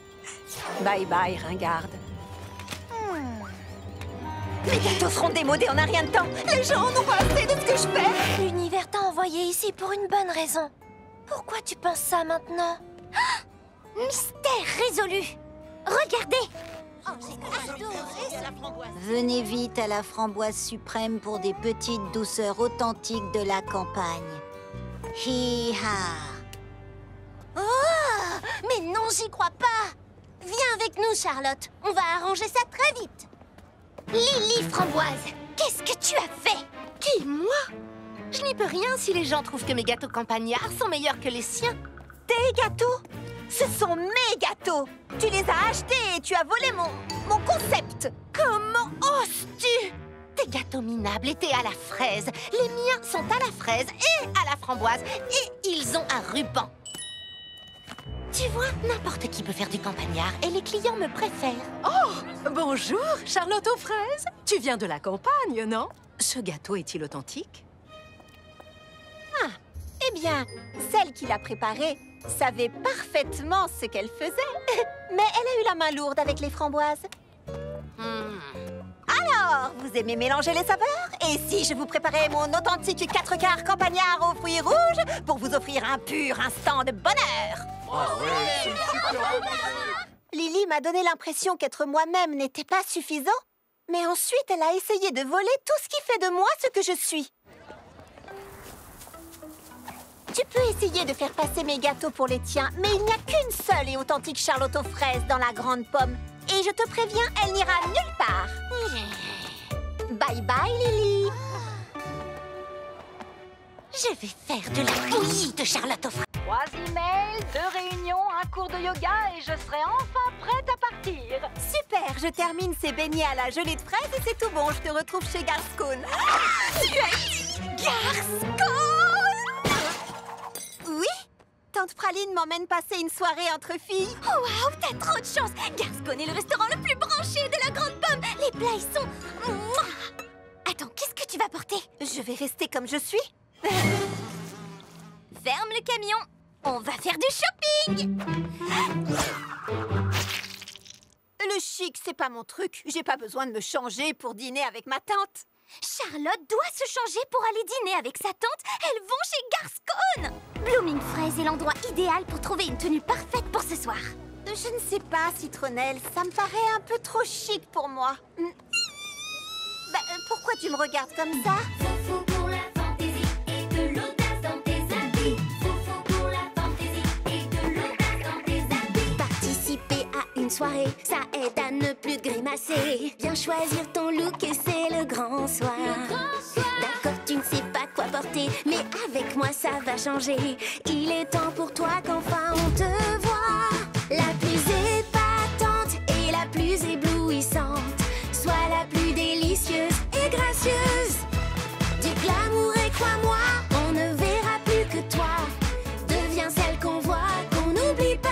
Bye bye, ringarde. Mes gâteaux seront démodés en un rien de temps. Les gens en ont pas assez de ce que je fais. L'univers t'a envoyé ici pour une bonne raison. Pourquoi tu penses ça maintenant? Ah! Mystère résolu. Regardez. Oh, j'ai adoré la framboise. Venez vite à la framboise suprême pour des petites douceurs authentiques de la campagne. Hi-ha! Oh! Mais non, j'y crois pas. Viens avec nous, Charlotte. On va arranger ça très vite. Lily Framboise, qu'est-ce que tu as fait? Qui, moi? Je n'y peux rien si les gens trouvent que mes gâteaux campagnards sont meilleurs que les siens. Tes gâteaux? Ce sont mes gâteaux. Tu les as achetés et tu as volé mon concept. Comment oses-tu? Tes gâteaux minables étaient à la fraise. Les miens sont à la fraise et à la framboise. Et ils ont un ruban. Tu vois, n'importe qui peut faire du campagnard et les clients me préfèrent. Oh, bonjour, Charlotte aux fraises. Tu viens de la campagne, non? Ce gâteau est-il authentique? Ah, eh bien, celle qui l'a préparé savait parfaitement ce qu'elle faisait. Mais elle a eu la main lourde avec les framboises. Alors, vous aimez mélanger les saveurs? Et si je vous préparais mon authentique 4 quarts campagnard aux fruits rouges pour vous offrir un pur instant de bonheur? Lily m'a donné l'impression qu'être moi-même n'était pas suffisant. Mais ensuite, elle a essayé de voler tout ce qui fait de moi ce que je suis. Tu peux essayer de faire passer mes gâteaux pour les tiens, mais il n'y a qu'une seule et authentique Charlotte aux fraises dans la grande pomme. Et je te préviens, elle n'ira nulle part. Bye bye, Lily. Je vais faire de la bouillie de Charlotte aux fraises. 3 emails, 2 réunions, un cours de yoga et je serai enfin prête à partir. Super, je termine ces beignets à la gelée de fraises et c'est tout bon. Je te retrouve chez Garscone. Tu as dit Garscone? Oui, Tante Praline m'emmène passer une soirée entre filles. Oh, waouh, t'as trop de chance. Garscone est le restaurant le plus branché de la grande pomme. Les plats, ils sont... Mouah. Attends, qu'est-ce que tu vas porter? Je vais rester comme je suis. Ferme le camion. On va faire du shopping. Le chic, c'est pas mon truc. J'ai pas besoin de me changer pour dîner avec ma tante. Charlotte doit se changer pour aller dîner avec sa tante. Elles vont chez Garscone. Blooming Fraise est l'endroit idéal pour trouver une tenue parfaite pour ce soir. Je ne sais pas, Citronnelle. Ça me paraît un peu trop chic pour moi. Bah, pourquoi tu me regardes comme ça? Foufou pour la fantaisie et de l'audace dans tes habits. Foufou pour la fantaisie et de l'audace dans tes habits. Participer à une soirée, ça aide à ne plus grimacer. Viens choisir ton look et c'est le grand soir. D'accord, tu ne sais pas quoi porter, mais avec moi ça va changer. Il est temps pour toi qu'enfin on te voit. La plus épatante et la plus éblouissante, sois la plus délicieuse et gracieuse. Du glamour et crois-moi, on ne verra plus que toi. Deviens celle qu'on voit, qu'on n'oublie pas.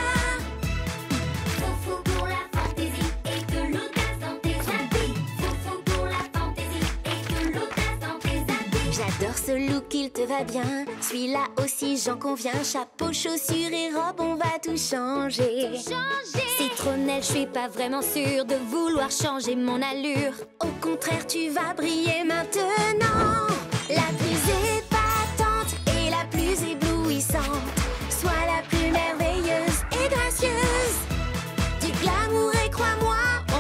Foufou pour la fantaisie et de l'audace dans tes habits. Foufou pour la fantaisie et de l'audace dans tes habits. J'adore ce look, il te va bien. Celui-là aussi, j'en conviens. Chapeau, chaussures et robe, on va tout changer. Citronnelle, je suis pas vraiment sûre de vouloir changer mon allure. Au contraire, tu vas briller maintenant. La plus épatante et la plus éblouissante, sois la plus merveilleuse et gracieuse. Du glamour et crois-moi,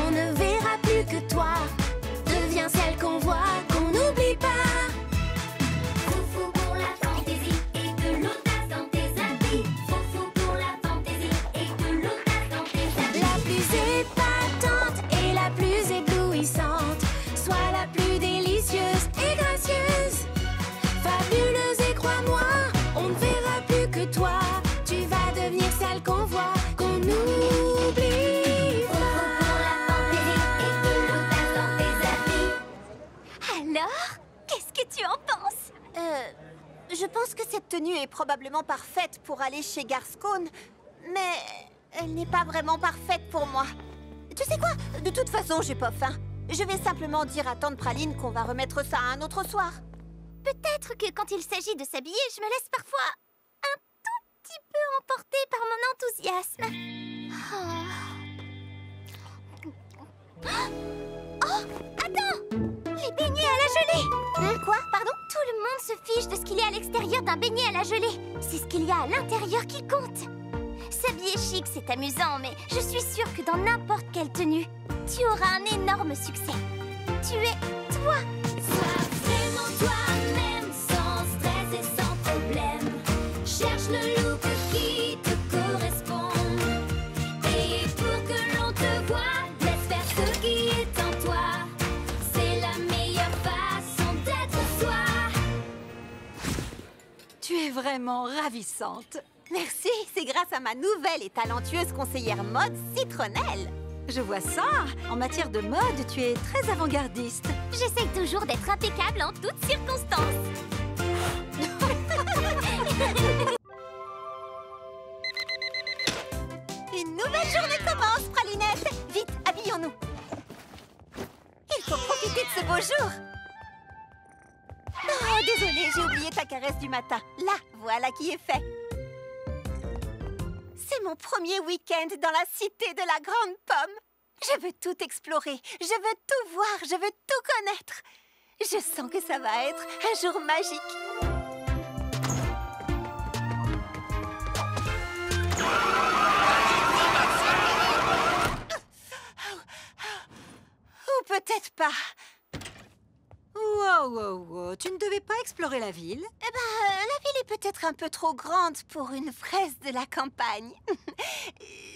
on ne verra plus que toi. Deviens celle qu'on voit, qu'on n'oublie pas. Foufou pour la fantaisie et de l'audace dans tes habits. Foufou pour la fantaisie et de l'audace dans tes habits. La plus épatante et la plus éblouissante, sois la plus délicieuse et gracieuse. Fabuleuse et crois-moi, on ne verra plus que toi. Tu vas devenir celle qu'on voit, qu'on n'oublie pas. Alors, qu'est-ce que tu en penses? Je pense que cette tenue est probablement parfaite pour aller chez Garscone, mais elle n'est pas vraiment parfaite pour moi. Tu sais quoi? De toute façon, j'ai pas faim. Je vais simplement dire à Tante Praline qu'on va remettre ça un autre soir. Peut-être que quand il s'agit de s'habiller, je me laisse parfois un tout petit peu emporter par mon enthousiasme. Oh, attends! Les beignets à la gelée! Quoi? Pardon? Tout le monde se fiche de ce qu'il y a à l'extérieur d'un beignet à la gelée. C'est ce qu'il y a à l'intérieur qui compte. S'habiller chic, c'est amusant, mais je suis sûre que dans n'importe quelle tenue, tu auras un énorme succès. Tu es toi! Sois vraiment toi-même, sans stress et sans problème. Cherche le look qui te correspond. Et pour que l'on te voie, laisse faire ce qui est en toi. C'est la meilleure façon d'être soi. Tu es vraiment ravissante. Merci, c'est grâce à ma nouvelle et talentueuse conseillère mode, Citronnelle. Je vois ça. En matière de mode, tu es très avant-gardiste. J'essaye toujours d'être impeccable en toutes circonstances. Une nouvelle journée commence, Pralinette. Vite, habillons-nous. Il faut profiter de ce beau jour. Oh, désolée, j'ai oublié ta caresse du matin. Là, voilà qui est fait. C'est mon premier week-end dans la cité de la Grande Pomme. Je veux tout explorer, je veux tout voir, je veux tout connaître. Je sens que ça va être un jour magique. Ou peut-être pas. Wow. Tu ne devais pas explorer la ville? Eh ben, la ville est peut-être un peu trop grande pour une fraise de la campagne.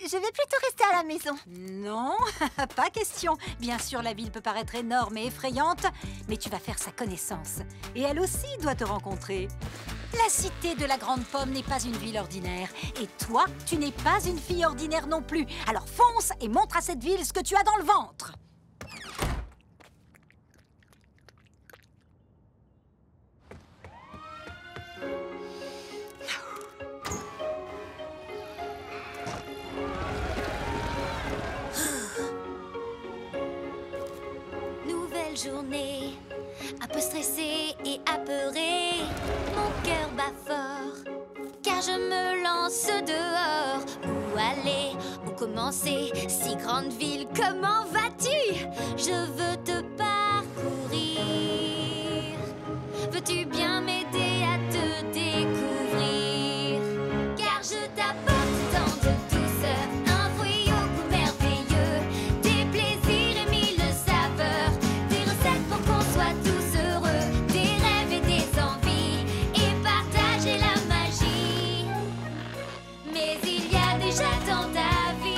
Je vais plutôt rester à la maison. Non, pas question. Bien sûr, la ville peut paraître énorme et effrayante, mais tu vas faire sa connaissance. Et elle aussi doit te rencontrer. La cité de la Grande Pomme n'est pas une ville ordinaire. Et toi, tu n'es pas une fille ordinaire non plus. Alors fonce et montre à cette ville ce que tu as dans le ventre. Journée, un peu stressée et apeurée, mon cœur bat fort, car je me lance dehors. Où aller, où commencer, si grande ville, comment vas-tu? Je veux te parcourir. Veux-tu bien m'aider à te découvrir? Car je t'apporte tant de douceur, un fruit au goût merveilleux, des plaisirs et mille saveurs. Pour qu'on soit tous heureux, des rêves et des envies, et partager la magie. Mais il y a déjà tant d'avis.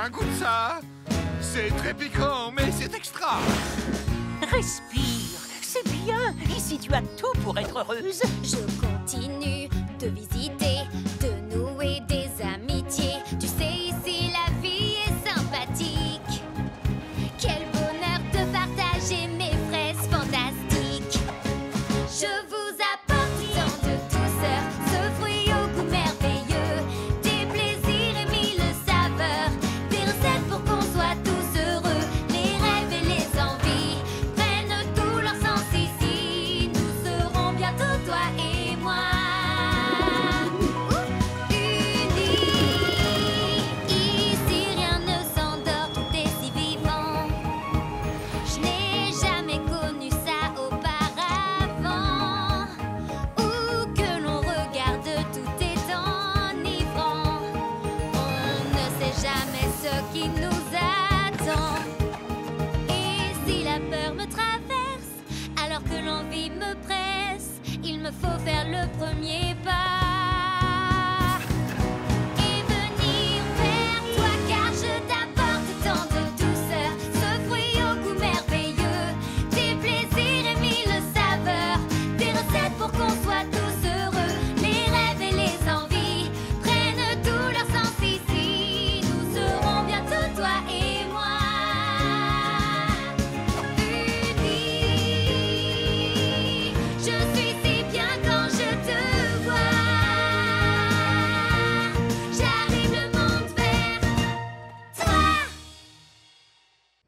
un goût de ça. C'est très piquant, mais c'est extra. Respire, c'est bien. Ici, tu as tout pour être heureuse. Je continue de visiter, de nouer des amitiés. Tu sais, ici la vie est sympathique. Quel bonheur de partager mes fraises fantastiques. Je vous apporte tant de douceur, ce fruit au goût merveilleux. Des plaisirs et mille saveurs, des recettes pour qu'on soit tous heureux. Les rêves et les envies prennent tout leur sens ici. Nous serons bientôt toi et moi. Ici rien ne s'endort, tout est si vivant. Je n'ai jamais connu ça auparavant. Où que l'on regarde, tout est enivrant. On ne sait jamais ce qui nous attend. Et si la peur me traverse, alors que l'envie me presse, il me faut faire le premier pas. Et venir vers toi, car je t'apporte tant de douceur, ce fruit au goût merveilleux, des plaisirs et mille saveurs, des recettes pour qu'on soit tous heureux. Les rêves et les envies prennent tout leur sens ici. Nous serons bientôt toi et moi. Unis, je suis si bien quand je te vois. J'arrive le monde vers toi.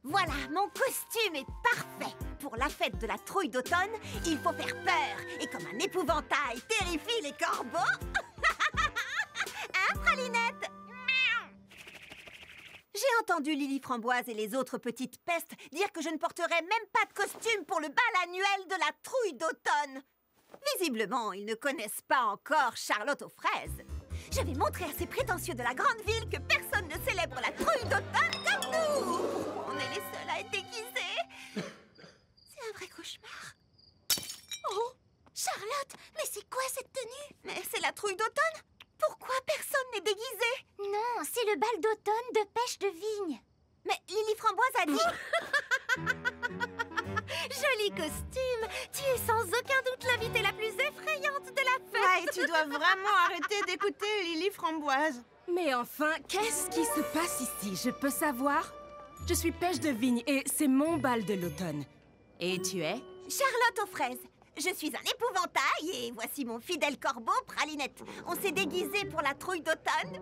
Voilà, mon costume est parfait. Pour la fête de la trouille d'automne, il faut faire peur. Et comme un épouvantail terrifie les corbeaux. Hein, Pralinette? J'ai entendu Lily Framboise et les autres petites pestes dire que je ne porterais même pas de costume pour le bal annuel de la trouille d'automne. Visiblement, ils ne connaissent pas encore Charlotte aux fraises. Je vais montrer à ces prétentieux de la grande ville que personne ne célèbre la trouille d'automne comme nous. On est les seuls à être déguisés. C'est un vrai cauchemar. Oh, Charlotte, mais c'est quoi cette tenue? Mais c'est la trouille d'automne. Pourquoi personne n'est déguisé? Non, c'est le bal d'automne de pêche de vigne. Mais Lily Framboise a dit... Joli costume. Tu es sans aucun doute l'invitée la plus effrayante de la fête. Ouais, tu dois vraiment arrêter d'écouter Lily Framboise. Mais enfin, qu'est-ce qui se passe ici? Je peux savoir? Je suis Pêche de Vigne et c'est mon bal de l'automne. Et tu es? Charlotte aux fraises. Je suis un épouvantail et voici mon fidèle corbeau, Pralinette. On s'est déguisé pour la trouille d'automne.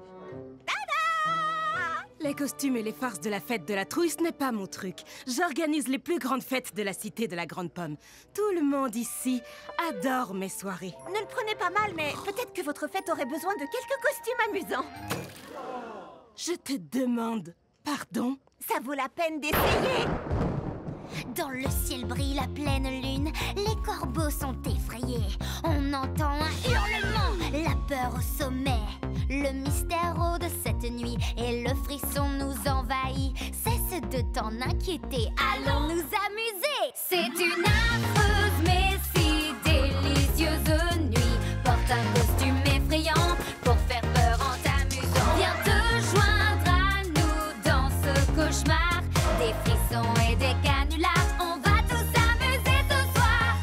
Tada! Les costumes et les farces de la fête de la trouille, ce n'est pas mon truc. J'organise les plus grandes fêtes de la cité de la Grande Pomme. Tout le monde ici adore mes soirées. Ne le prenez pas mal, mais peut-être que votre fête aurait besoin de quelques costumes amusants. Je te demande pardon? Ça vaut la peine d'essayer. Dans le ciel brille la pleine lune, les corbeaux sont effrayés. On entend un hurlement, la peur au sommet. Le mystère rôde cette nuit et le frisson nous envahit. Cesse de t'en inquiéter, allons nous amuser. C'est une affreuse mais si délicieuse nuit. Porte un costume effrayant pour faire peur en t'amusant. Viens te joindre à nous dans ce cauchemar. Des frissons et des canulars, on va tous s'amuser ce soir.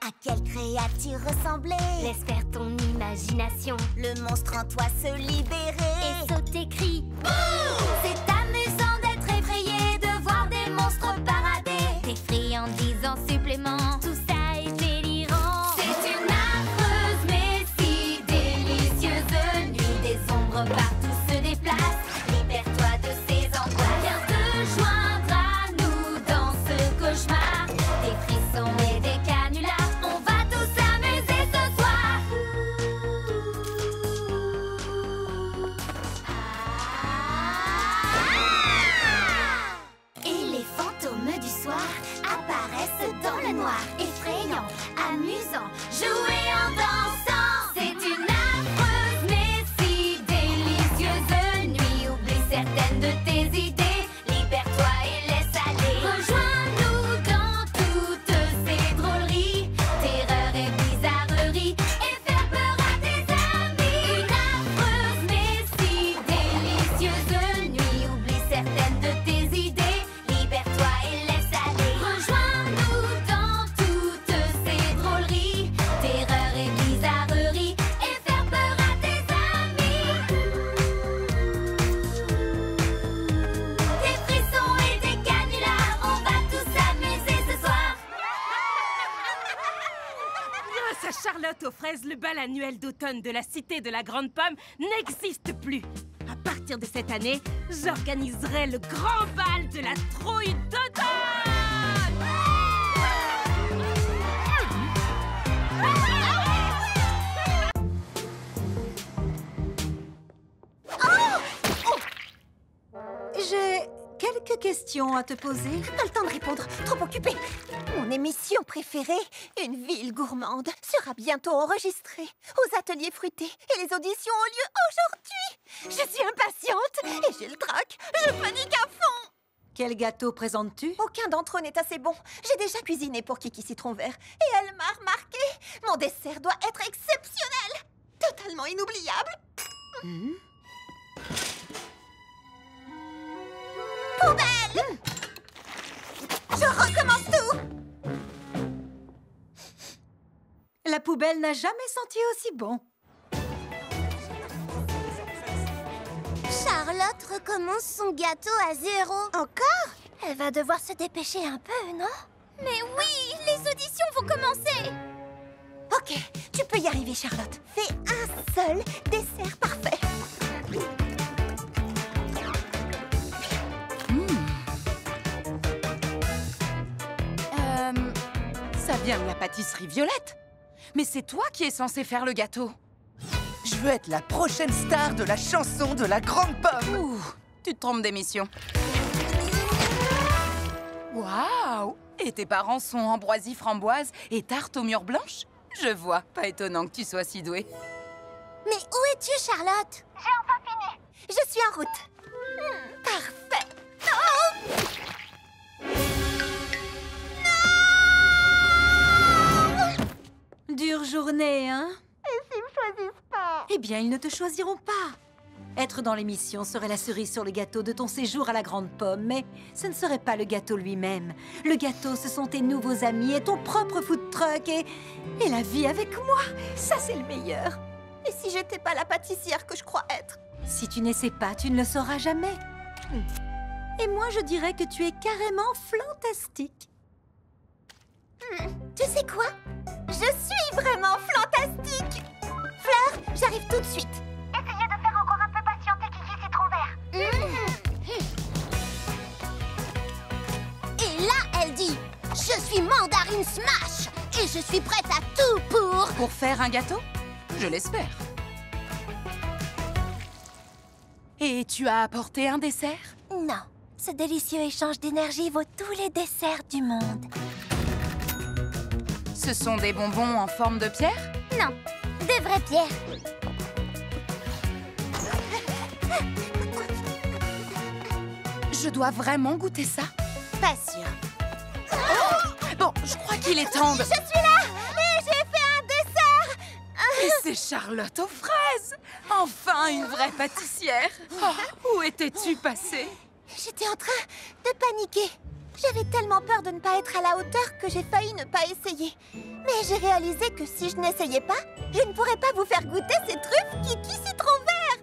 À quelle créature ressembler? Laisse faire ton imagination. Le monstre en toi se libérer. Et saute tes cris. C'est amusant d'être effrayé, de voir des monstres parader. Des friandises en supplément, tout ça est délirant. C'est une affreuse mais si délicieuse nuit. Des ombres partout se déplacent. Libère-toi de ces angoisses. Viens te joindre à nous dans ce cauchemar. Des frissons et des canulars, on va tous s'amuser ce soir. Et les fantômes du soir apparaissent dans le noir, effrayants, amusants, jouer en dansant. C'est une affreuse mais si délicieuse Thérèse, le bal annuel d'automne de la Cité de la Grande Pomme n'existe plus. À partir de cette année, j'organiserai le grand bal de la trouille d'automne. J'ai quelques questions à te poser. Pas le temps de répondre, trop occupée. Mon émission préférée, Une ville gourmande, sera bientôt enregistrée aux ateliers fruités et les auditions ont lieu aujourd'hui. Je suis impatiente et j'ai le trac. Je panique à fond. Quel gâteau présentes-tu? Aucun d'entre eux n'est assez bon. J'ai déjà cuisiné pour Kiki Citron Vert et elle m'a remarqué. Mon dessert doit être exceptionnel, totalement inoubliable. Poubelle! Je recommence tout! La poubelle n'a jamais senti aussi bon. Charlotte recommence son gâteau à 0. Encore? Elle va devoir se dépêcher un peu, non? Mais oui, les auditions vont commencer. Ok, tu peux y arriver, Charlotte. Fais un seul dessert parfait. Ça vient de la pâtisserie Violette. Mais c'est toi qui es censé faire le gâteau. Je veux être la prochaine star de la chanson de la Grande Pomme. Ouh, tu te trompes d'émission. Waouh! Et tes parents sont ambroisie framboise et tarte aux mûres blanches? Je vois, pas étonnant que tu sois si douée. Mais où es-tu, Charlotte? J'ai enfin fini. Je suis en route. Parfait. Oh! Dure journée, hein? Et s'ils me choisissent pas? Eh bien, ils ne te choisiront pas. Être dans l'émission serait la cerise sur le gâteau de ton séjour à la Grande Pomme, mais ce ne serait pas le gâteau lui-même. Le gâteau, ce sont tes nouveaux amis et ton propre food truck et la vie avec moi. Ça, c'est le meilleur. Et si j'étais pas la pâtissière que je crois être? Si tu n'essaies pas, tu ne le sauras jamais. Et moi, je dirais que tu es carrément fantastique. Tu sais quoi? Je suis vraiment fantastique! Fleur, j'arrive tout de suite. Essayez de faire encore un peu patienter Kiki Citron Vert. Et là, elle dit « Je suis Mandarine Smash et je suis prête à tout pour... » Pour faire un gâteau? Je l'espère. Et tu as apporté un dessert? Non, ce délicieux échange d'énergie vaut tous les desserts du monde. Ce sont des bonbons en forme de pierre? Non, de vraies pierres. Je dois vraiment goûter ça? Pas sûr. Bon, je crois qu'il est temps de... Je suis là! Et j'ai fait un dessert! Et c'est Charlotte aux fraises! Enfin, une vraie pâtissière! Oh, où étais-tu passée? J'étais en train de paniquer. J'avais tellement peur de ne pas être à la hauteur que j'ai failli ne pas essayer. Mais j'ai réalisé que si je n'essayais pas, je ne pourrais pas vous faire goûter ces truffes Kiki Citron Vert.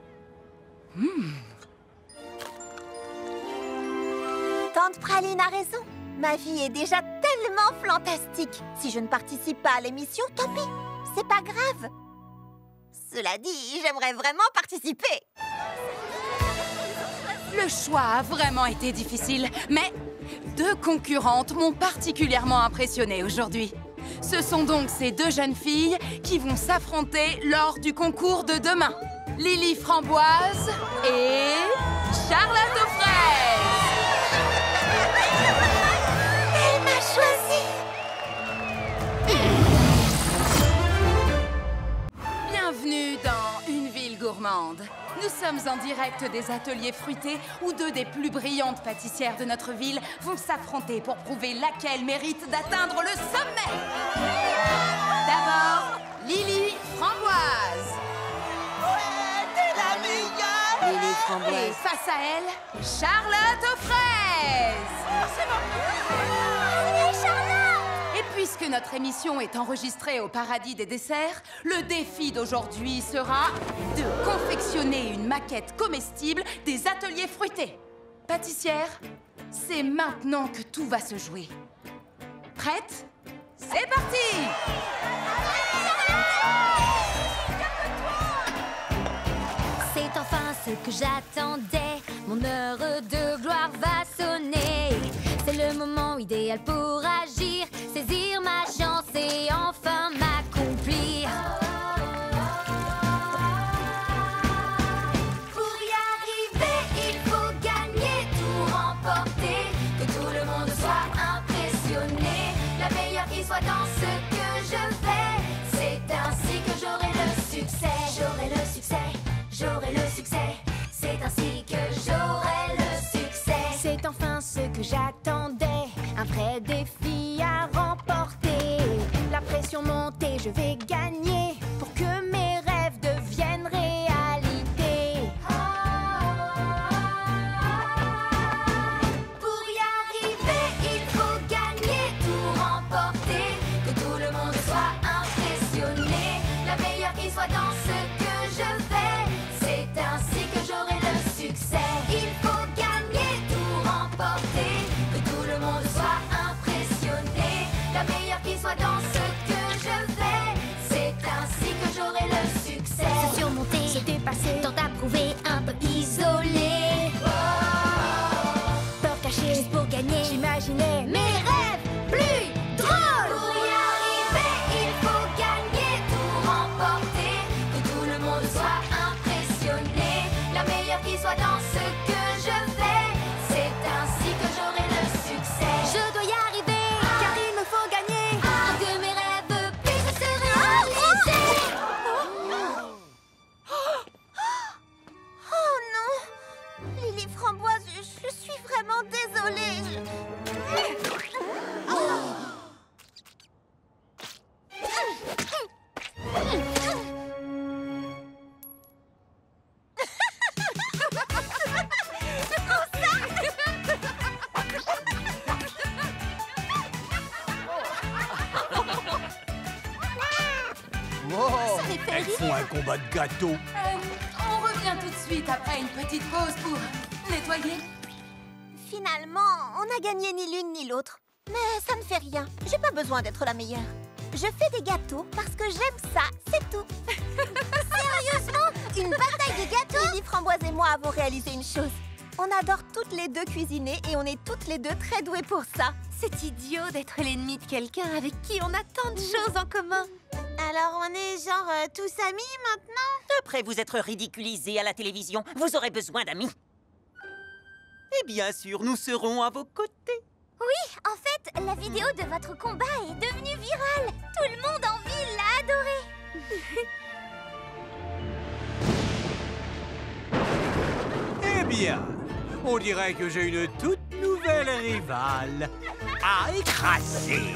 Tante Praline a raison. Ma vie est déjà tellement fantastique. Si je ne participe pas à l'émission, tant pis. C'est pas grave. Cela dit, j'aimerais vraiment participer. Le choix a vraiment été difficile, mais 2 concurrentes m'ont particulièrement impressionnée aujourd'hui. Ce sont donc ces 2 jeunes filles qui vont s'affronter lors du concours de demain. Lily Framboise et Charlotte aux fraises. Elle m'a choisie. Bienvenue dans Une ville gourmande. Nous sommes en direct des ateliers fruités où 2 des plus brillantes pâtissières de notre ville vont s'affronter pour prouver laquelle mérite d'atteindre le sommet. D'abord, Lily Framboise. Ouais, t'es la meilleure. Lily Et Framboise. face à elle, Charlotte aux fraises. C'est bon. Charlotte. Et puisque notre émission est enregistrée au paradis des desserts, le défi d'aujourd'hui sera de confectionner une maquette comestible des ateliers fruités. Pâtissière, c'est maintenant que tout va se jouer. Prête? C'est parti! ce que j'attendais. Mon heure de gloire va sonner. C'est le moment idéal pour agir, saisir ma chance et enfin m'accomplir. Pour y arriver, il faut gagner, tout remporter, que tout le monde soit impressionné, la meilleure qui soit dans ce que je fais. C'est ainsi que j'aurai le succès. J'aurai le succès, j'aurai le succès. C'est ainsi que j'aurai le succès. C'est enfin ce que j'attendais, un vrai défi à remporter. La pression monte et je vais gagner pour que mes rêves deviennent réalité. Pour y arriver, il faut gagner, tout remporter, que tout le monde soit impressionné, la meilleure qui soit dans ce que je fais. C'est ainsi que j'aurai le succès. Il faut gagner, tout remporter, que tout le monde soit impressionné, la meilleure qui soit dans ce que je fais. C'est ainsi que j'aurai le succès. Se surmonter, se dépasser, tant à prouver, un peu isolé. Peur cachée, juste pour gagner, j'imaginais mes rêves plus drôles. Pour y arriver, il faut gagner, tout remporter, que tout le monde soit impressionné, la meilleure qui soit dans ce que je fais. C'est ainsi que j'aurai le succès. Je dois y arriver, car il me faut gagner, pour que mes rêves puissent se réaliser. Oh non! Lily Framboise, je suis vraiment désolée. Wow. Elles font un combat de gâteaux. On revient tout de suite après une petite pause pour nettoyer. Finalement, on n'a gagné ni l'une ni l'autre. Mais ça ne fait rien. J'ai pas besoin d'être la meilleure. Je fais des gâteaux parce que j'aime ça, c'est tout. Sérieusement? Une bataille de gâteaux? Lily Framboise et moi avons réalisé une chose. On adore toutes les deux cuisiner et on est toutes les deux très douées pour ça. C'est idiot d'être l'ennemi de quelqu'un avec qui on a tant de choses en commun. Alors on est genre tous amis maintenant? Après vous être ridiculisés à la télévision, vous aurez besoin d'amis. Et bien sûr, nous serons à vos côtés. Oui, en fait, la vidéo de votre combat est devenue virale. Tout le monde en ville l'a adoré. Eh bien, on dirait que j'ai une toute nouvelle rivale à écraser.